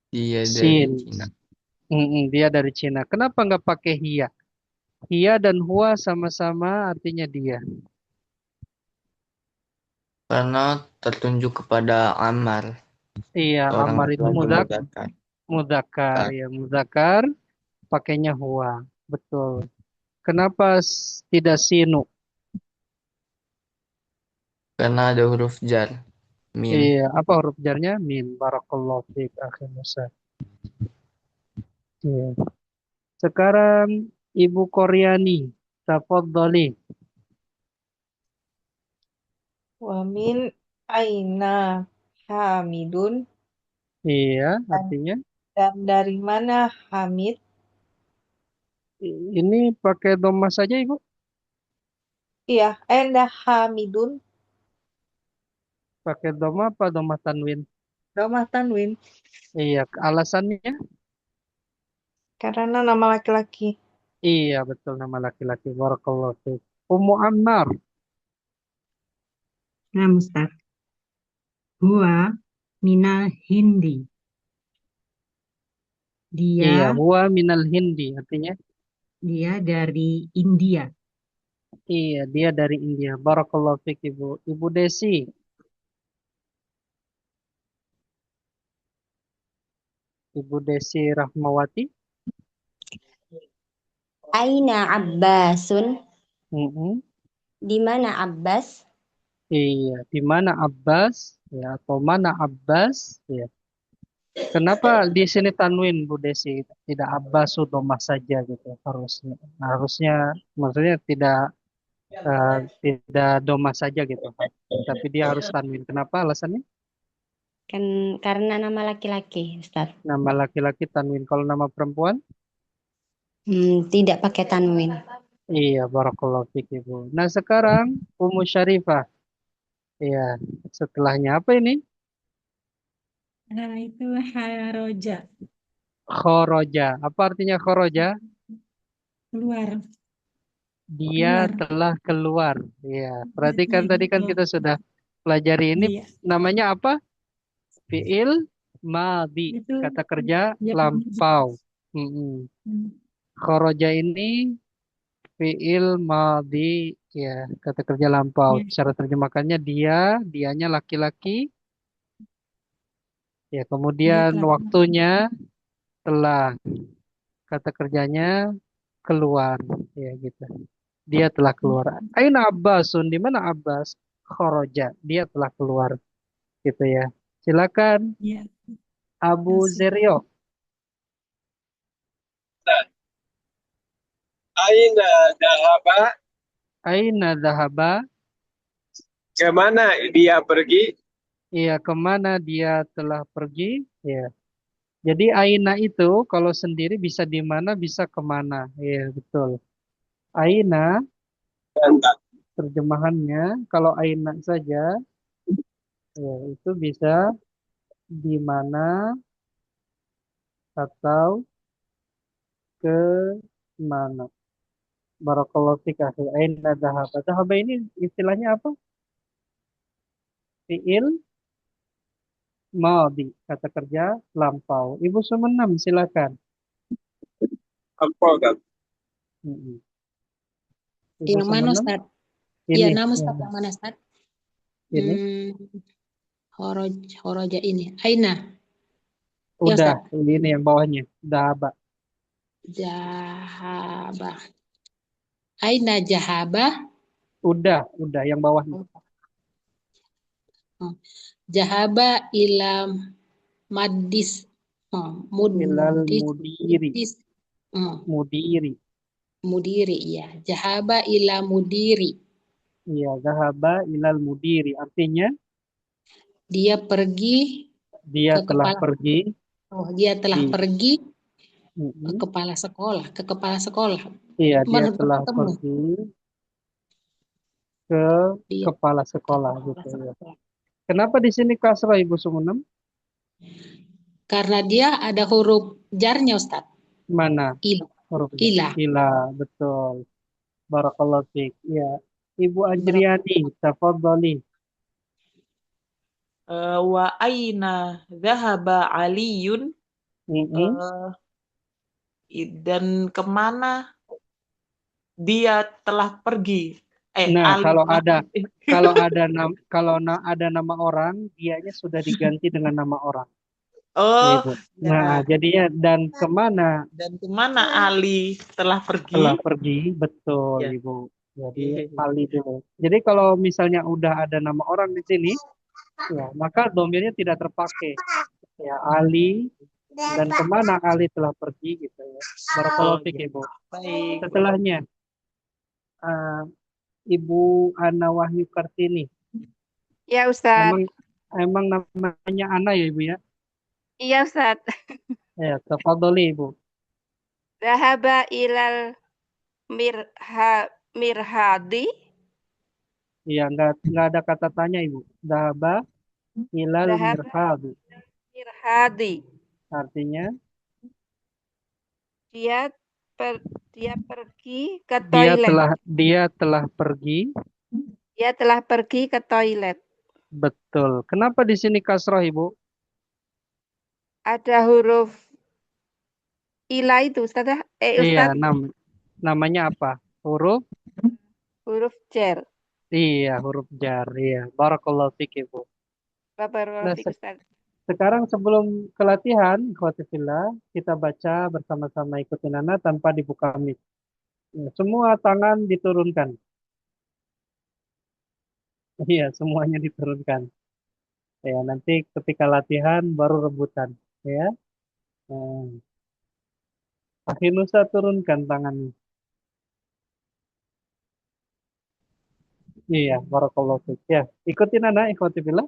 Dia dari Sin. Cina. Dia dari Cina. Kenapa nggak pakai hiya? Hiya dan huwa sama-sama artinya dia. Karena tertunjuk kepada Ammar. Iya, Orang Ammar itu mudzakkar. mudzakkar. Ya, mudzakkar pakainya huwa. Betul. Kenapa tidak sinu? Karena ada huruf jar. Min. Iya, apa huruf jarnya? Min. Barakallahu fiik akhi Musa. Iya. Sekarang Ibu Koryani, tafadhali. Wa min aina Hamidun. Iya, artinya Dan dari mana Hamid? ini pakai dhamma saja Ibu? Iya, endah Hamidun. Pakai dhamma apa dhamma tanwin? Dhamma tanwin. Iya, alasannya? Karena nama laki-laki. Iya, betul nama laki-laki. Barakallahu fiik. Ummu Ammar. Nah, Ustaz. Huwa minal Hindi. Iya, huwa minal Hindi artinya? Dia dari India. Iya, dia dari India. Barakallahu fiik Ibu. Ibu Desi. Ibu Desi Rahmawati. Aina Abbasun? Di mana Abbas? Iya, di mana Abbas? Ya, atau mana Abbas? Ya. Kenapa di sini tanwin Bu Desi? Tidak abbasu domah saja gitu harusnya. Harusnya maksudnya tidak domah saja gitu. Tapi dia harus tanwin. Kenapa alasannya? Kan karena nama laki-laki, Ustaz. Nama laki-laki tanwin. Kalau nama perempuan? Tidak pakai tanwin. Iya, barakallahu fiik Ibu. Nah, sekarang Ummu Syarifah. Iya, setelahnya apa ini? Nah, itu haroja, Khoroja. Apa artinya khoroja? keluar, Dia keluar. telah keluar. Iya, Dia perhatikan telah tadi kan keluar. kita sudah pelajari ini Iya, namanya apa? Fi'il madhi. itu Kata kerja ya. lampau. Mm-mm. Khoroja ini fi'il madhi. Ya, kata kerja lampau. Iya, Cara terjemahkannya dianya laki-laki. Ya, dia kemudian telah keluar. waktunya telah. Kata kerjanya keluar. Ya, gitu. Dia telah keluar. Aina Abbasun, di mana Abbas? Khoroja, dia telah keluar. Gitu ya. Silakan Iya, Abu masuk. Zerio. Aina dahaba, Aina Dahaba. kemana dia pergi? Iya, kemana dia telah pergi? Ya. Jadi Aina itu kalau sendiri bisa di mana, bisa kemana. Iya, betul. Aina, terjemahannya, kalau Aina saja, ya, itu bisa di mana atau ke mana. Barakallahu fik akhi. Aina dhahaba. Dhahaba ini istilahnya apa? Fi'il madhi. Kata kerja lampau. Ibu Sumenam silakan. Apa? Mm-mm. Ibu Yang mana Sumenam. Ustaz? Iya, Ini. nama Ya, Ustaz yang mana Ustaz? ini. Horoja ini. Aina. Ya Udah. Ustaz. Ini yang bawahnya. Dhahaba. Jahaba. Aina jahaba. Udah. Yang bawahnya. Jahaba ilam madis. Ilal mudiri. Mudiri. Mudiri, iya. Jahaba ila mudiri. Iya, dhahaba ilal mudiri. Artinya Dia pergi dia ke telah kepala. pergi. Oh, dia telah di- pergi Mm-mm. ke kepala sekolah. Ke kepala sekolah. Iya, dia telah Bertemu. pergi ke Dia kepala ke sekolah kepala gitu ya. sekolah. Kenapa di sini kasrah Ibu Sumenam? Karena dia ada huruf jarnya Ustaz. Mana? Ila. Huruf Ila. ila, betul. Barakallahu fiik. Ya. Ibu Ajriani, tafadhali. Wa aina dhahaba Aliyun. Dan kemana dia telah pergi? Nah, Ali kalau telah ada pergi. ada nama orang, dianya sudah diganti dengan nama orang. Oh, Gitu. ya. Nah, jadinya dan kemana Ali telah pergi? telah pergi, betul Ya. Ibu. Jadi Ali dulu. Jadi kalau misalnya udah ada nama orang di sini, ya maka domirnya tidak terpakai. Ya Ali dan kemana Ali telah pergi gitu ya. Barakallahu fiik Ibu. Baik. Setelahnya Ibu Ana Wahyu Kartini. Ya Ustaz. Emang namanya Ana ya Ibu ya? Iya Ustaz. Ya, tafadhali Ibu. Dhahaba ilal mirhadi. Iya, nggak ada kata tanya Ibu. Dhahaba ilal mirhadi. Mirhadi. Artinya dia pergi ke toilet. Dia telah pergi. Dia telah pergi ke toilet. Betul. Kenapa di sini kasroh Ibu? Ada huruf ila itu Ustaz. Iya, namanya apa? Huruf jar. Iya, huruf jar. Iya. Barakallahu fiik Ibu. Barakallahu fiik Ustaz. Sekarang sebelum ke latihan, khotifillah, kita baca bersama-sama ikutin Ana tanpa dibuka mic. Ya, semua tangan diturunkan. Iya, semuanya diturunkan. Ya, nanti ketika latihan baru rebutan. Ya. Nah, Akhi Nusa turunkan tangannya. Iya, barakallahu fiik. Ya, ikutin anak, ikuti billah.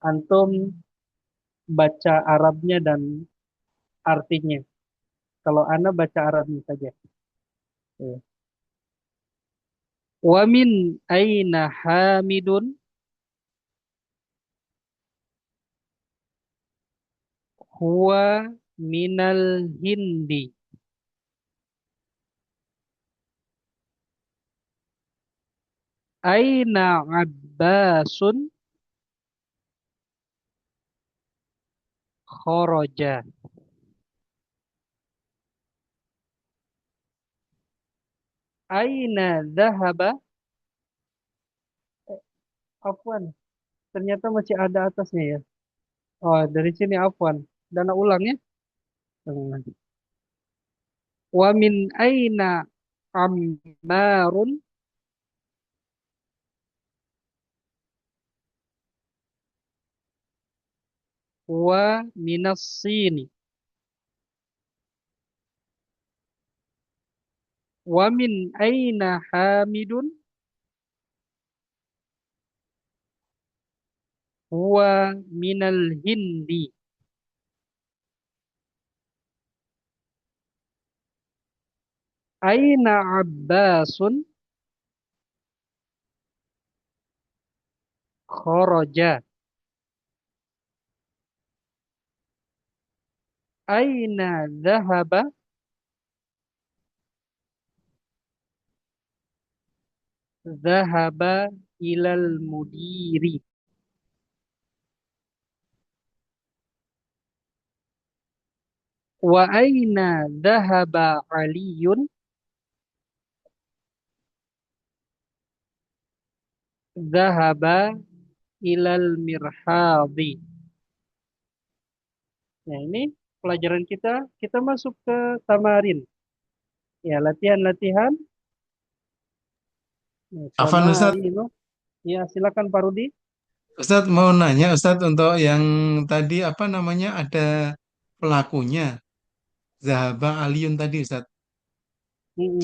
Antum baca Arabnya dan artinya. Kalau Ana baca Arabnya saja. Ya. Wa min aina hamidun huwa minal hindi. Aina Abbasun kharaja. Aina dhahaba. Afwan. Ternyata masih ada atasnya ya. Oh, dari sini afwan. Dan ulang ya. Wa min aina Ammarun wa minas sini. Wa min aina Hamidun huwa minal hindi. Aina Abbasun kharaja. Aina dhahaba dhahaba ilal mudiri. Wa aina dhahaba Aliyun dhahaba ilal mirhadi. Nah, ini pelajaran kita masuk ke tamarin. Ya, latihan-latihan. Nah, Afan Ustadz, Tamarinu. Ya, silakan Pak Rudi. Ustadz mau nanya Ustadz untuk yang tadi apa namanya ada pelakunya Zahaba Aliun tadi Ustadz.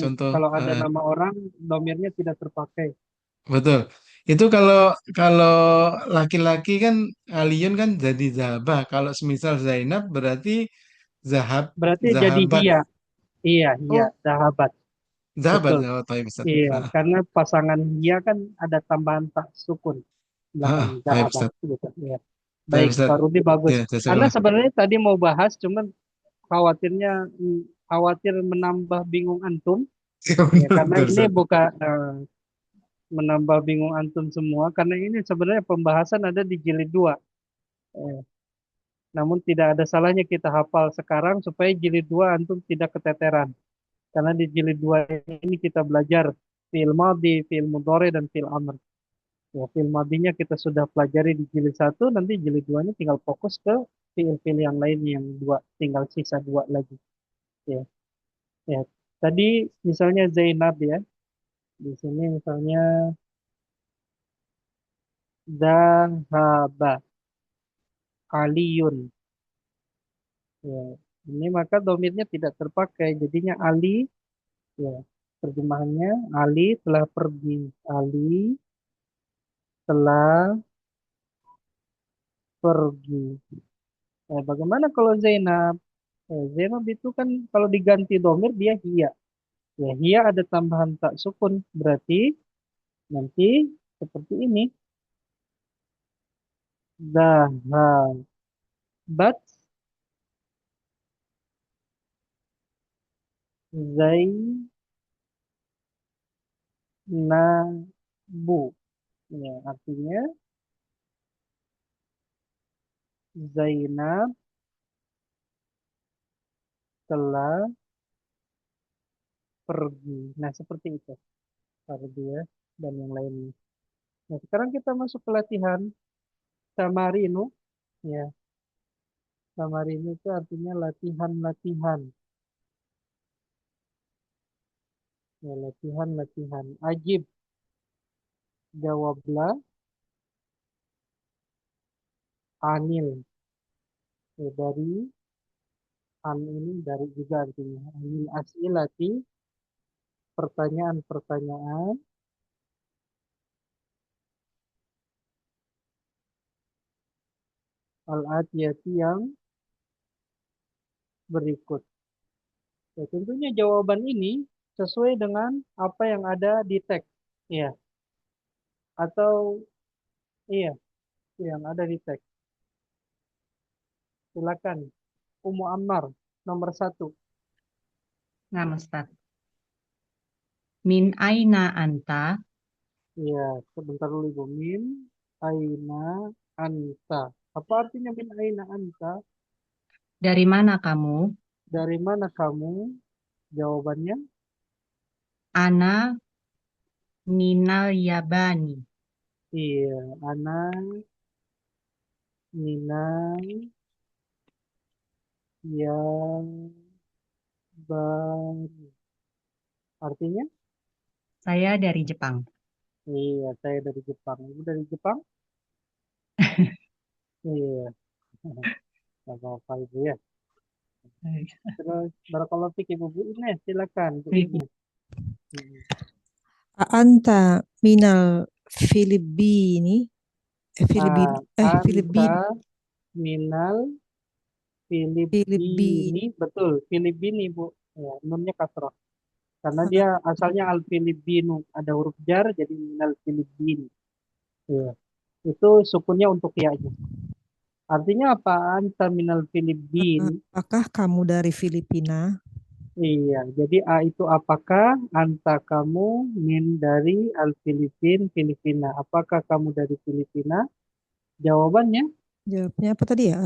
Contoh Kalau ada nama orang, domirnya tidak terpakai. betul. Itu kalau kalau laki-laki kan Aliun kan jadi Zahaba. Kalau semisal Zainab berarti Zahab Berarti jadi Zahabat. hia. Iya, hia, Oh, sahabat. Zahabat. Betul. Oh, taib Ustadz. Iya, Ah, karena pasangan hia kan ada tambahan tak sukun belakangnya, taib sahabat. Ustadz. Gitu. Iya. Taib Baik, Ustadz. Pak Rudi bagus. Ya, Anda jazakallah. sebenarnya tadi mau bahas, cuman khawatirnya khawatir menambah bingung antum. Ya, Ya, benar, karena betul ini Ustadz. bukan menambah bingung antum semua, karena ini sebenarnya pembahasan ada di jilid 2. Eh, namun tidak ada salahnya kita hafal sekarang supaya jilid 2 antum tidak keteteran. Karena di jilid 2 ini kita belajar fi'il madhi, fi'il mudhari, dan fi'il amr. Ya, fi'il madhinya kita sudah pelajari di jilid 1, nanti jilid 2 ini tinggal fokus ke fi'il-fi'il yang lain yang 2, tinggal sisa 2 lagi. Ya, ya. Tadi misalnya Zainab ya, di sini misalnya Dahaba Aliyun. Ya, ini maka domirnya tidak terpakai, jadinya Ali. Ya, terjemahannya Ali telah pergi. Ali telah pergi. Bagaimana kalau Zainab? Zainab itu kan kalau diganti domir dia hia. Ya, hia ada tambahan tak sukun. Berarti nanti seperti ini. Dahabat Zainabu. Ya, artinya Zainab telah pergi. Nah, seperti itu. Pergi ya, dan yang lainnya. Nah, sekarang kita masuk ke latihan Samarinu. Ya, Samarinu itu artinya latihan-latihan. Ya, latihan-latihan. Ajib, jawablah. Anil. Ya, dari an ini dari juga artinya. Min as'ilati, pertanyaan-pertanyaan al-atiyati yang berikut. Ya, tentunya jawaban ini sesuai dengan apa yang ada di teks. Ya, atau iya, yang ada di teks. Silakan. Ummu Ammar, nomor 1. Nah, Ustaz. Min aina anta? Iya, sebentar dulu Ibu. Min aina anta. Apa artinya min aina anta? Dari mana kamu? Dari mana kamu? Jawabannya, Ana minal yabani. iya, ana minal yabani. Artinya, Saya dari Jepang. iya, saya dari Jepang. Ibu dari Jepang? Iya, nggak apa-apa Ibu ya. Terus, barakallahu fiik Ibu. Bu Ines, silakan Bu Ines. Anta minal Filipini. Anta Filipin. minal Filipini. Betul, Filipini Bu. Ya, nunnya kasroh. Karena dia asalnya al-Filipinu. Ada huruf jar, jadi minal Filipini. Ya. Itu sukunnya untuk ya aja. Artinya apa? Anta minal Filipin. Apakah kamu dari Filipina? Iya, jadi A itu apakah? Anta kamu min dari al-Filipin, Filipina. Apakah kamu dari Filipina? Jawabannya Jawabnya apa tadi ya?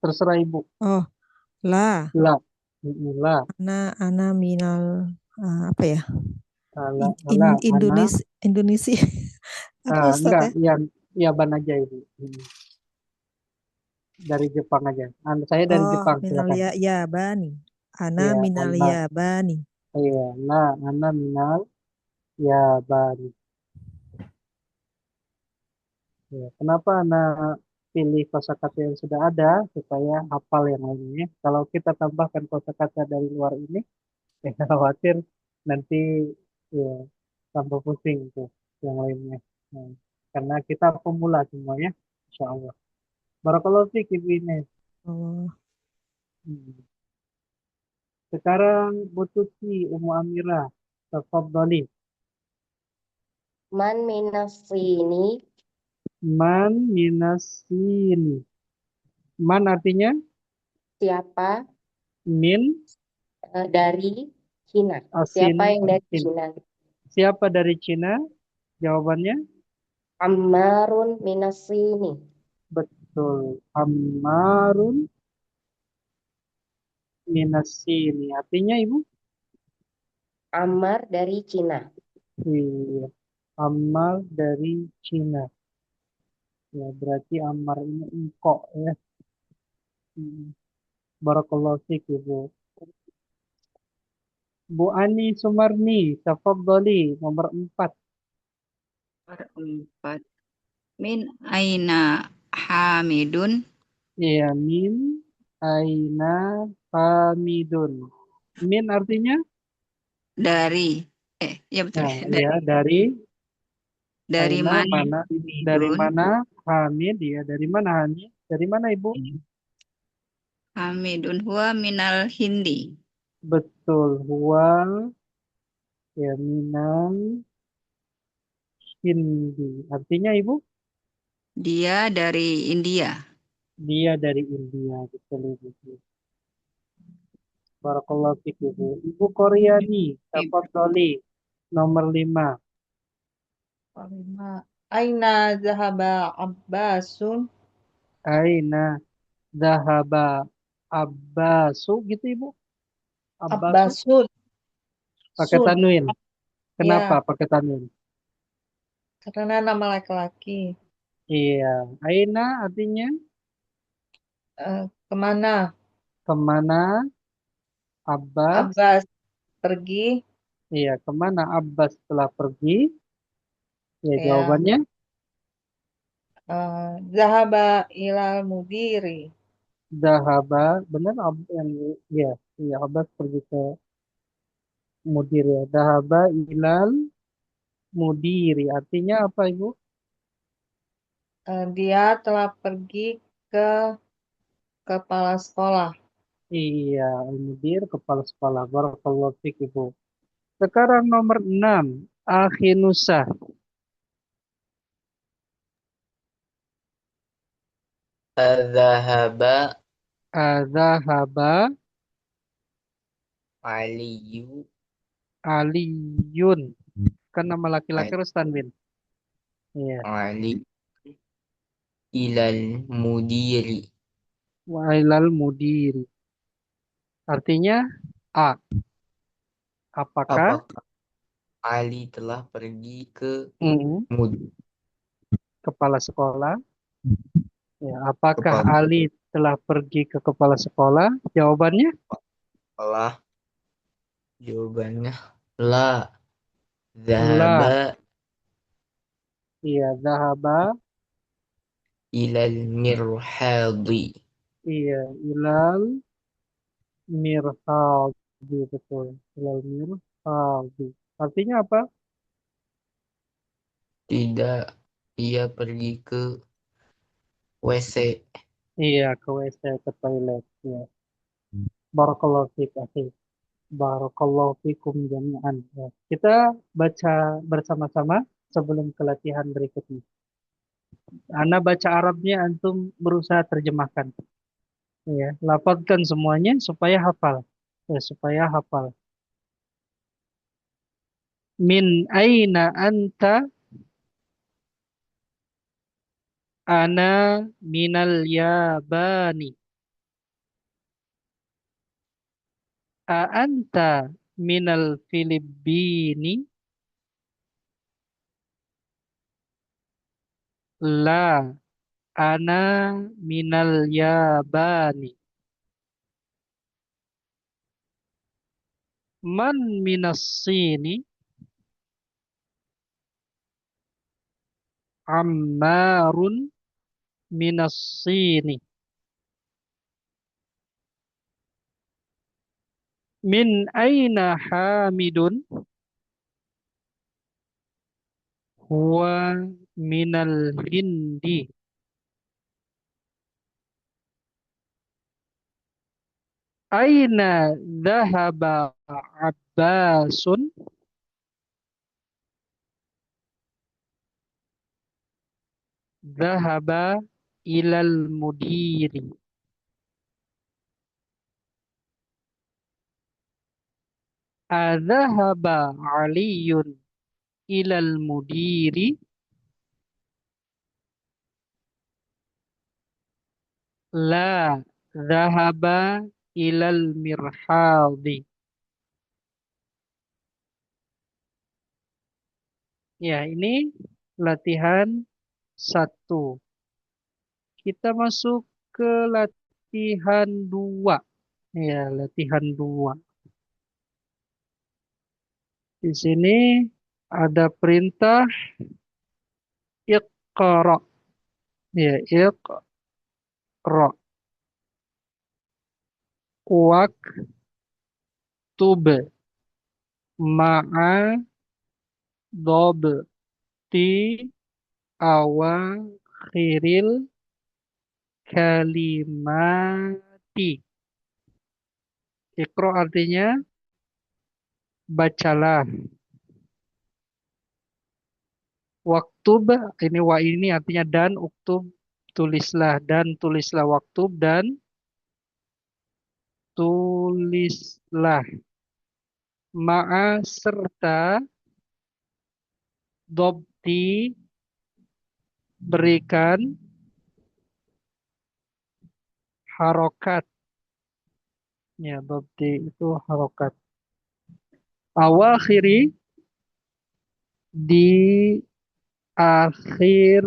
terserah Ibu. Oh, la. La. La. Ana minal apa ya? La. Ana. Indonesia. Apa Ustaz Enggak, ya? ya ban aja Ibu. Dari Jepang aja. Saya dari Jepang, minal silakan. yabani. Ana Iya, minal Allah. yabani. Iya, la ana minal yabani. Ya, kenapa ana pilih kosakata yang sudah ada supaya hafal yang lainnya. Kalau kita tambahkan kosakata dari luar ini, khawatir nanti ya tambah pusing tuh yang lainnya. Nah, karena kita pemula semuanya, insya Allah. Barakallahu fiik Ibu Ines. Sekarang Bu Tuti, Ummu Amirah, tafadhali. Man minasini. Man minasini. Man artinya? Siapa? Min? Dari Cina. Siapa yang dari Cina? Siapa dari Cina? Jawabannya? Ammarun minasini. Betul. Ammarun minasini. Artinya Ibu? Ammar dari Cina. Iya. Ammar dari Cina. Ya, berarti Ammar ini engkau ya. Barakallahu fiik Ibu. Bu Ani Sumarni, tafadhali, nomor 4. Nomor 4. Min aina Hamidun? Iya, min aina Hamidun. Min artinya? Dari. Ya betul. Nah, ya, dari aina, mana? Dari mana Hamid? Ya, dari mana Hamid? Dari mana Ibu? Hamidun huwa minal Hindi. Betul, huwa ya minal Hindi. Artinya Ibu? Dia dari India. Dia dari India, betul Ibu. Barakallahu fiik Ibu. Ibu Koreani, tafadhali, nomor 5. Aina zahaba Abbasun. Aina zahaba Abbasu gitu Ibu? Abbasun. Pakai tanwin. Kenapa Ya. pakai tanwin? Karena nama laki-laki. Iya. Aina artinya? Kemana? Kemana Abbas? Abbas pergi. Iya, kemana Abbas telah pergi? Ya, Ya. jawabannya? Zahaba ilal mudiri. Dahaba, benar yang ya, ya Abbas pergi ke mudir ya. Dahaba ilal mudiri. Artinya apa Ibu? Dia telah pergi ke kepala sekolah. Iya, al-mudir kepala sekolah. Barakallahu fiik Ibu. Sekarang nomor 6, akhinusa. Adhahaba Adhahaba aliyu aliyun. Kan nama laki-laki harus tanwin. Iya. ali ilal mudiri. Wa ilal mudiri. Artinya A. Apakah Apakah Ali telah pergi ke mm, mudir? kepala sekolah? Ya, apakah Kepala Ali telah pergi ke kepala sekolah? Jawabannya sekolah. Jawabannya la. la. Zahaba Iya, zahaba. ilal mirhadi. Iya, ilal mirhadi, betul. Ilal mirhadi. Artinya apa? Tidak, ia pergi ke WC. Iya, ke WC, ke toilet. Ya. Barakallahu fiik, akhi. Barakallahu fikum jami'an. Ya. Kita baca bersama-sama sebelum ke latihan berikutnya. Ana baca Arabnya, antum berusaha terjemahkan. Ya, lafazkan semuanya supaya hafal. Ya, supaya hafal. Min aina anta? Ana minal yabani. A anta minal Filipini? La, ana minal yabani. Man minas sini? Ammarun minas sini. Min aina Hamidun? Huwa minal Hindi. Aina dhahaba Abbasun? Dhahaba ilal mudiri. Adhahaba Aliyun ilal mudiri? La, dhahaba ilal mirhadi. Ya, ini latihan 1. Kita masuk ke latihan 2. Ya, latihan 2. Di sini ada perintah iqra. Ya, iqra. Waktub ma'a dhabti awakhiril kalimati. Iqra artinya bacalah. Waktub, ini wa ini artinya dan, uktub tulislah, dan tulislah, waktub dan tulislah. Ma'a serta dhabti berikan harokat. Ya, dhabti itu harokat. Awakhiri di akhir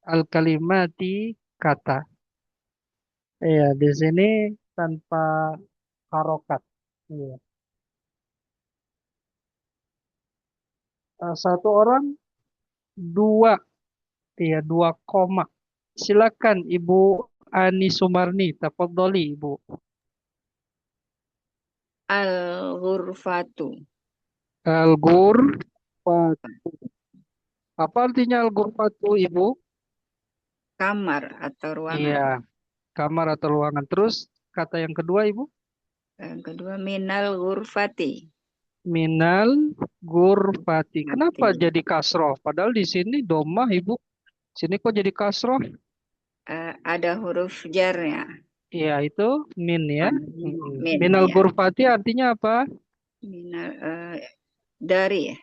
al-kalimati kata. Ya, di sini tanpa harokat. Ya. Satu orang 2, ya 2 koma. Silakan Ibu Ani Sumarni, tafadhali Ibu. Al-ghurfatu. Al-ghurfatu. Apa artinya al-ghurfatu, Ibu? Kamar atau ruangan. Iya, kamar atau ruangan. Terus kata yang kedua, Ibu? Yang kedua minal ghurfati. Minal ghurfati. Kenapa jadi kasroh? Padahal di sini domah, Ibu. Sini kok jadi kasroh? Ada huruf jarnya. Iya, itu min ya. Min, Minal ya. ghurfati artinya apa? Minal dari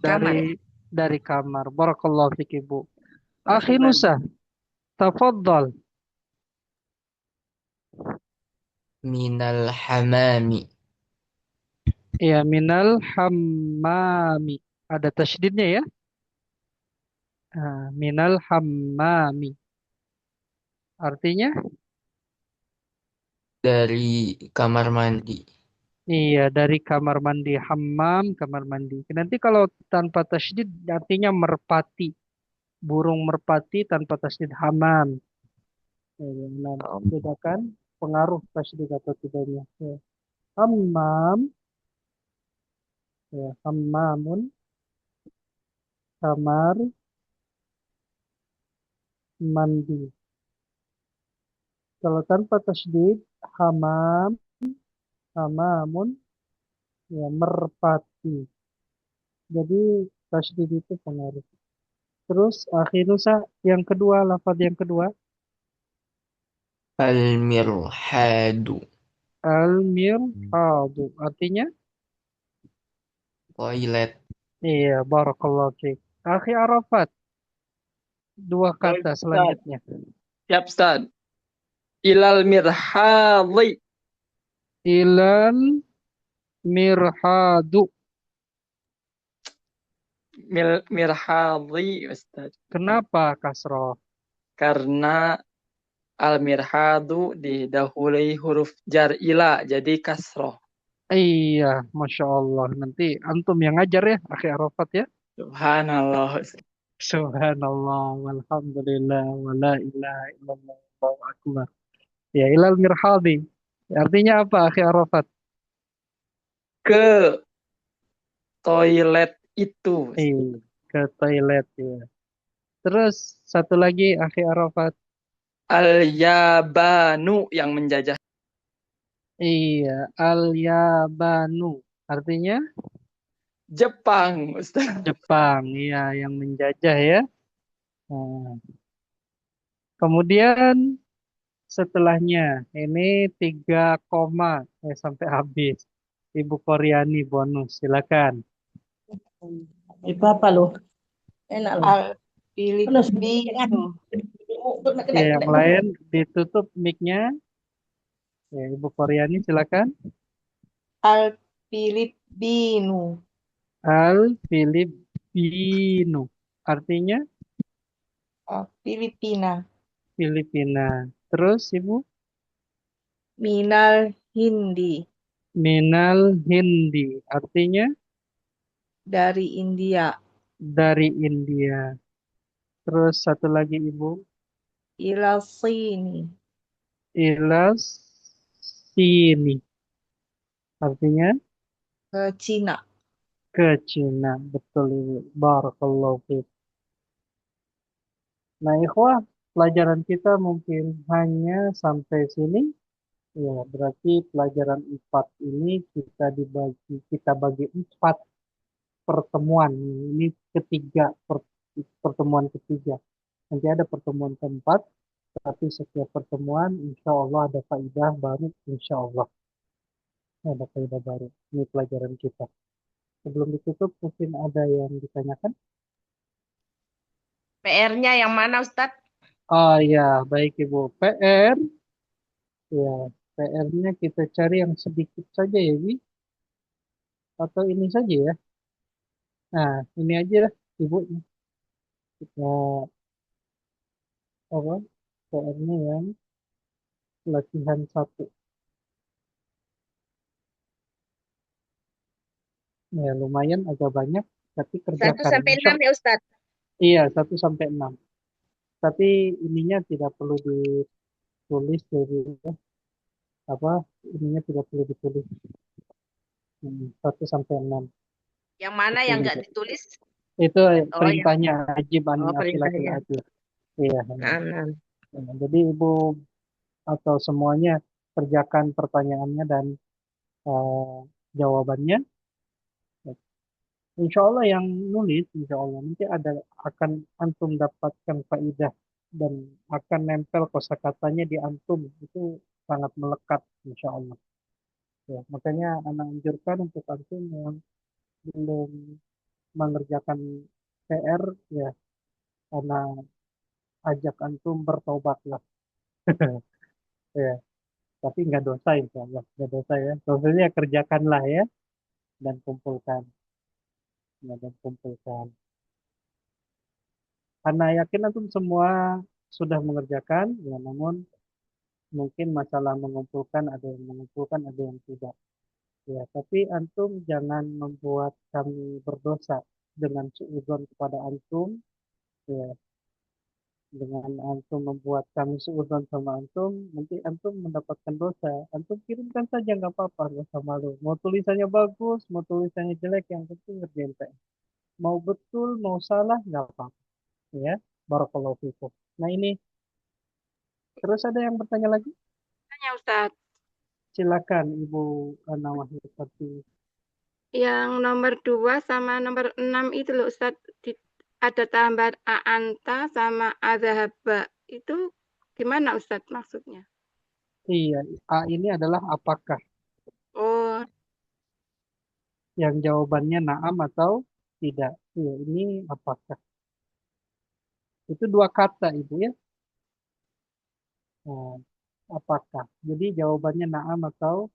kamar ya. Dari kamar. Barakallahu fik, Ibu. Akhi Nusa, tafadhal. Minal hamami. Ya, minal hammami. Ada tasydidnya ya. Minal hammami. Artinya? Dari kamar mandi. Iya, dari kamar mandi. Hammam, kamar mandi. Nanti kalau tanpa tasydid artinya merpati. Burung merpati tanpa tasydid hammam. Nah, bedakan pengaruh tasydid atau tidaknya. Ya. Hammam. Ya, hammamun. Kamar mandi. Kalau tanpa tasydid, hamam, hamamun, ya merpati. Jadi tasydid itu pengaruh. Terus akhirusa yang kedua, lafaz yang kedua. Al-mirhadu. Al-mirhadu. Artinya? Toilet. Iya, barakallahu fiik. Akhi Arafat. Dua kata selanjutnya. Siap, Ustaz. Ilal mirhadhi. Ilal mirhadu. Mirhadhi, Ustaz. Kenapa kasroh? Karena al-mirhadu didahului huruf jar ila, jadi kasroh. Iya, Masya Allah. Nanti antum yang ngajar ya, Akhi Arafat ya. Subhanallah. Subhanallah, walhamdulillah, wa la ilaha illallah, Allahu akbar. Ya, ilal mirhadi. Artinya apa, Akhi Arafat? Ke toilet itu. Ke toilet ya. Terus satu lagi, Akhi Arafat. Al-yabanu yang menjajah. Iya, al-yabanu. Artinya? Jepang, Ustaz. Jepang, iya, yang menjajah ya. Nah. Kemudian setelahnya, ini 3 koma sampai habis. Ibu Koryani bonus, silakan. Itu apa loh? Enak loh. Filipino. Ya, yang lain ditutup mic-nya. Ya, Ibu Koryani silakan. Al-Filipino. Al-Filipino. Artinya? Filipina. Filipina. Terus Ibu? Minal Hindi. Minal Hindi. Artinya? Dari India. Dari India. Terus satu lagi Ibu? Ilal Sini. Ilas sini. Artinya? Ke Cina. Ke Cina. Betul Ibu. Barakallahu fiik. Nah, ikhwah, pelajaran kita mungkin hanya sampai sini. Ya, berarti pelajaran 4 ini kita bagi 4 pertemuan. Ini pertemuan ketiga. Nanti ada pertemuan keempat, tapi setiap pertemuan insya Allah ada faidah baru, insya Allah. Ada faidah baru. Ini pelajaran kita. Sebelum ditutup, mungkin ada yang ditanyakan? PR-nya yang mana, Ustadz? Oh ya, baik Ibu. PR, ya PR-nya kita cari yang sedikit saja ya, Ibu. Atau ini saja ya. Nah, ini aja lah Ibu. Kita apa? PR-nya yang latihan 1. Ya, lumayan agak banyak, tapi 1 kerjakan. sampai 6 ya, Ustadz? Iya, 1 sampai 6. Tapi ininya tidak perlu ditulis, jadi apa ininya tidak perlu ditulis. 1 sampai 6. Yang mana Itu yang juga. nggak ditulis? Itu Oh, yang perintahnya ajib an asilakil perintahnya. ajib. Iya. Nah. Jadi ibu atau semuanya kerjakan pertanyaannya dan jawabannya. Insya Allah yang nulis, insya Allah nanti akan antum dapatkan faidah dan akan nempel kosakatanya di antum, itu sangat melekat insya Allah. Ya, makanya anak anjurkan untuk antum yang belum mengerjakan PR, ya anak ajak antum bertobatlah. Ya, tapi nggak dosa insya Allah, nggak dosa ya. Maksudnya kerjakanlah ya dan kumpulkan. Ya, dan kumpulkan. Karena yakin antum semua sudah mengerjakan, ya namun mungkin masalah mengumpulkan, ada yang mengumpulkan, ada yang tidak. Ya, tapi antum jangan membuat kami berdosa dengan suudzon kepada antum. Ya, dengan antum membuat kami suudzon sama antum, nanti antum mendapatkan dosa. Antum kirimkan saja nggak apa-apa, nggak usah malu. Mau tulisannya bagus, mau tulisannya jelek, yang penting ngerjain PR. Mau betul, mau salah, nggak apa-apa. Ya, barakallahu fikum. Nah ini, terus ada yang bertanya lagi? Tanya Ustadz, Silakan Ibu Ana Wahyudi. yang nomor 2 sama nomor 6 itu loh Ustadz, ada tambahan a'anta sama azhaba. Itu gimana Ustadz maksudnya? Iya, A ini adalah apakah. Oh, Yang jawabannya na'am atau tidak. Iya, ini apakah. Itu 2 kata Ibu ya. Nah, apakah. Jadi jawabannya na'am atau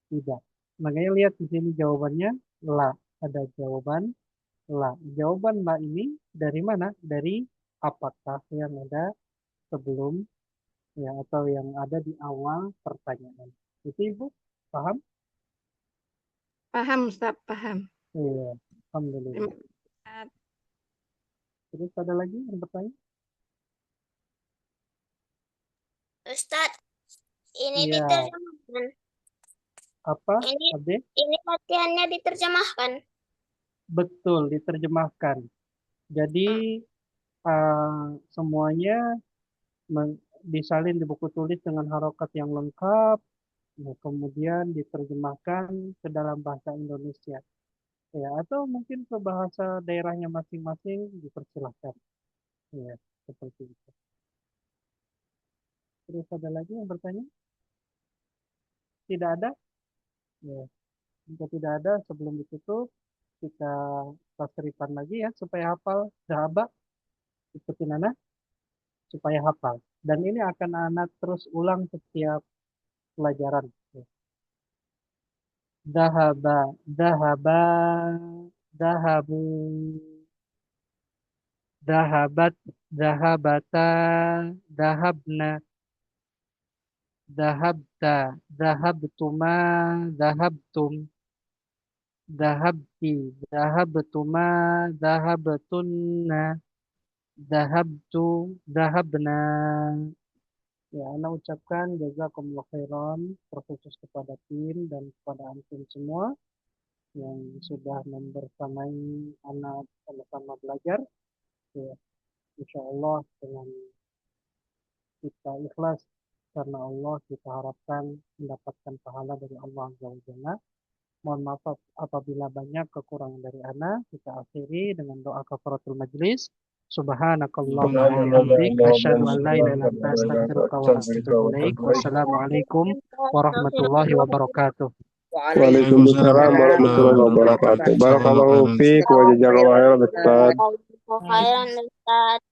tidak. Makanya lihat di sini jawabannya la. Ada jawaban la. Jawaban la ini dari mana? Dari apakah yang ada sebelum ya atau yang ada di awal pertanyaan. Itu Ibu paham? paham Ustadz, paham. Iya, alhamdulillah. Terus ada lagi yang bertanya? Ustadz, ini Iya. diterjemahkan. Apa? Ini Ade? ini latihannya diterjemahkan. Betul, diterjemahkan. Jadi semuanya disalin di buku tulis dengan harokat yang lengkap, nah, kemudian diterjemahkan ke dalam bahasa Indonesia. Ya, atau mungkin ke bahasa daerahnya masing-masing dipersilahkan. Ya, seperti itu. Terus ada lagi yang bertanya? Tidak ada? Ya. Jika tidak ada, sebelum ditutup, kita tasrifan lagi ya, supaya hafal. Sahabat, ikutin Ana, supaya hafal. Dan ini akan Ana terus ulang setiap pelajaran. Dahaba, dahaba, dahabu, dahabat, dahabata, dahabna, dahabta, dahabtuma, dahabtum, dahabti, dahabtuma, dahabtunna, dahabtu, dahabna. Ya, Ana ucapkan jazakumullah khairan terkhusus kepada tim dan kepada antum semua yang sudah membersamai Ana sama-sama belajar. Ya, insya Allah dengan kita ikhlas karena Allah, kita harapkan mendapatkan pahala dari Allah Azza wa Jalla. Mohon maaf apabila banyak kekurangan dari Ana. Kita akhiri dengan doa kafaratul majlis. Subhanakallahumma wa bihamdik asyhadu an la ilaha illa anta astaghfiruka wa atubu ilaik. Wassalamualaikum warahmatullahi wabarakatuh. Waalaikumsalam warahmatullahi wabarakatuh. Barakallahu fiik wa jazakallahu khairan Ustaz. Khairan Ustadz.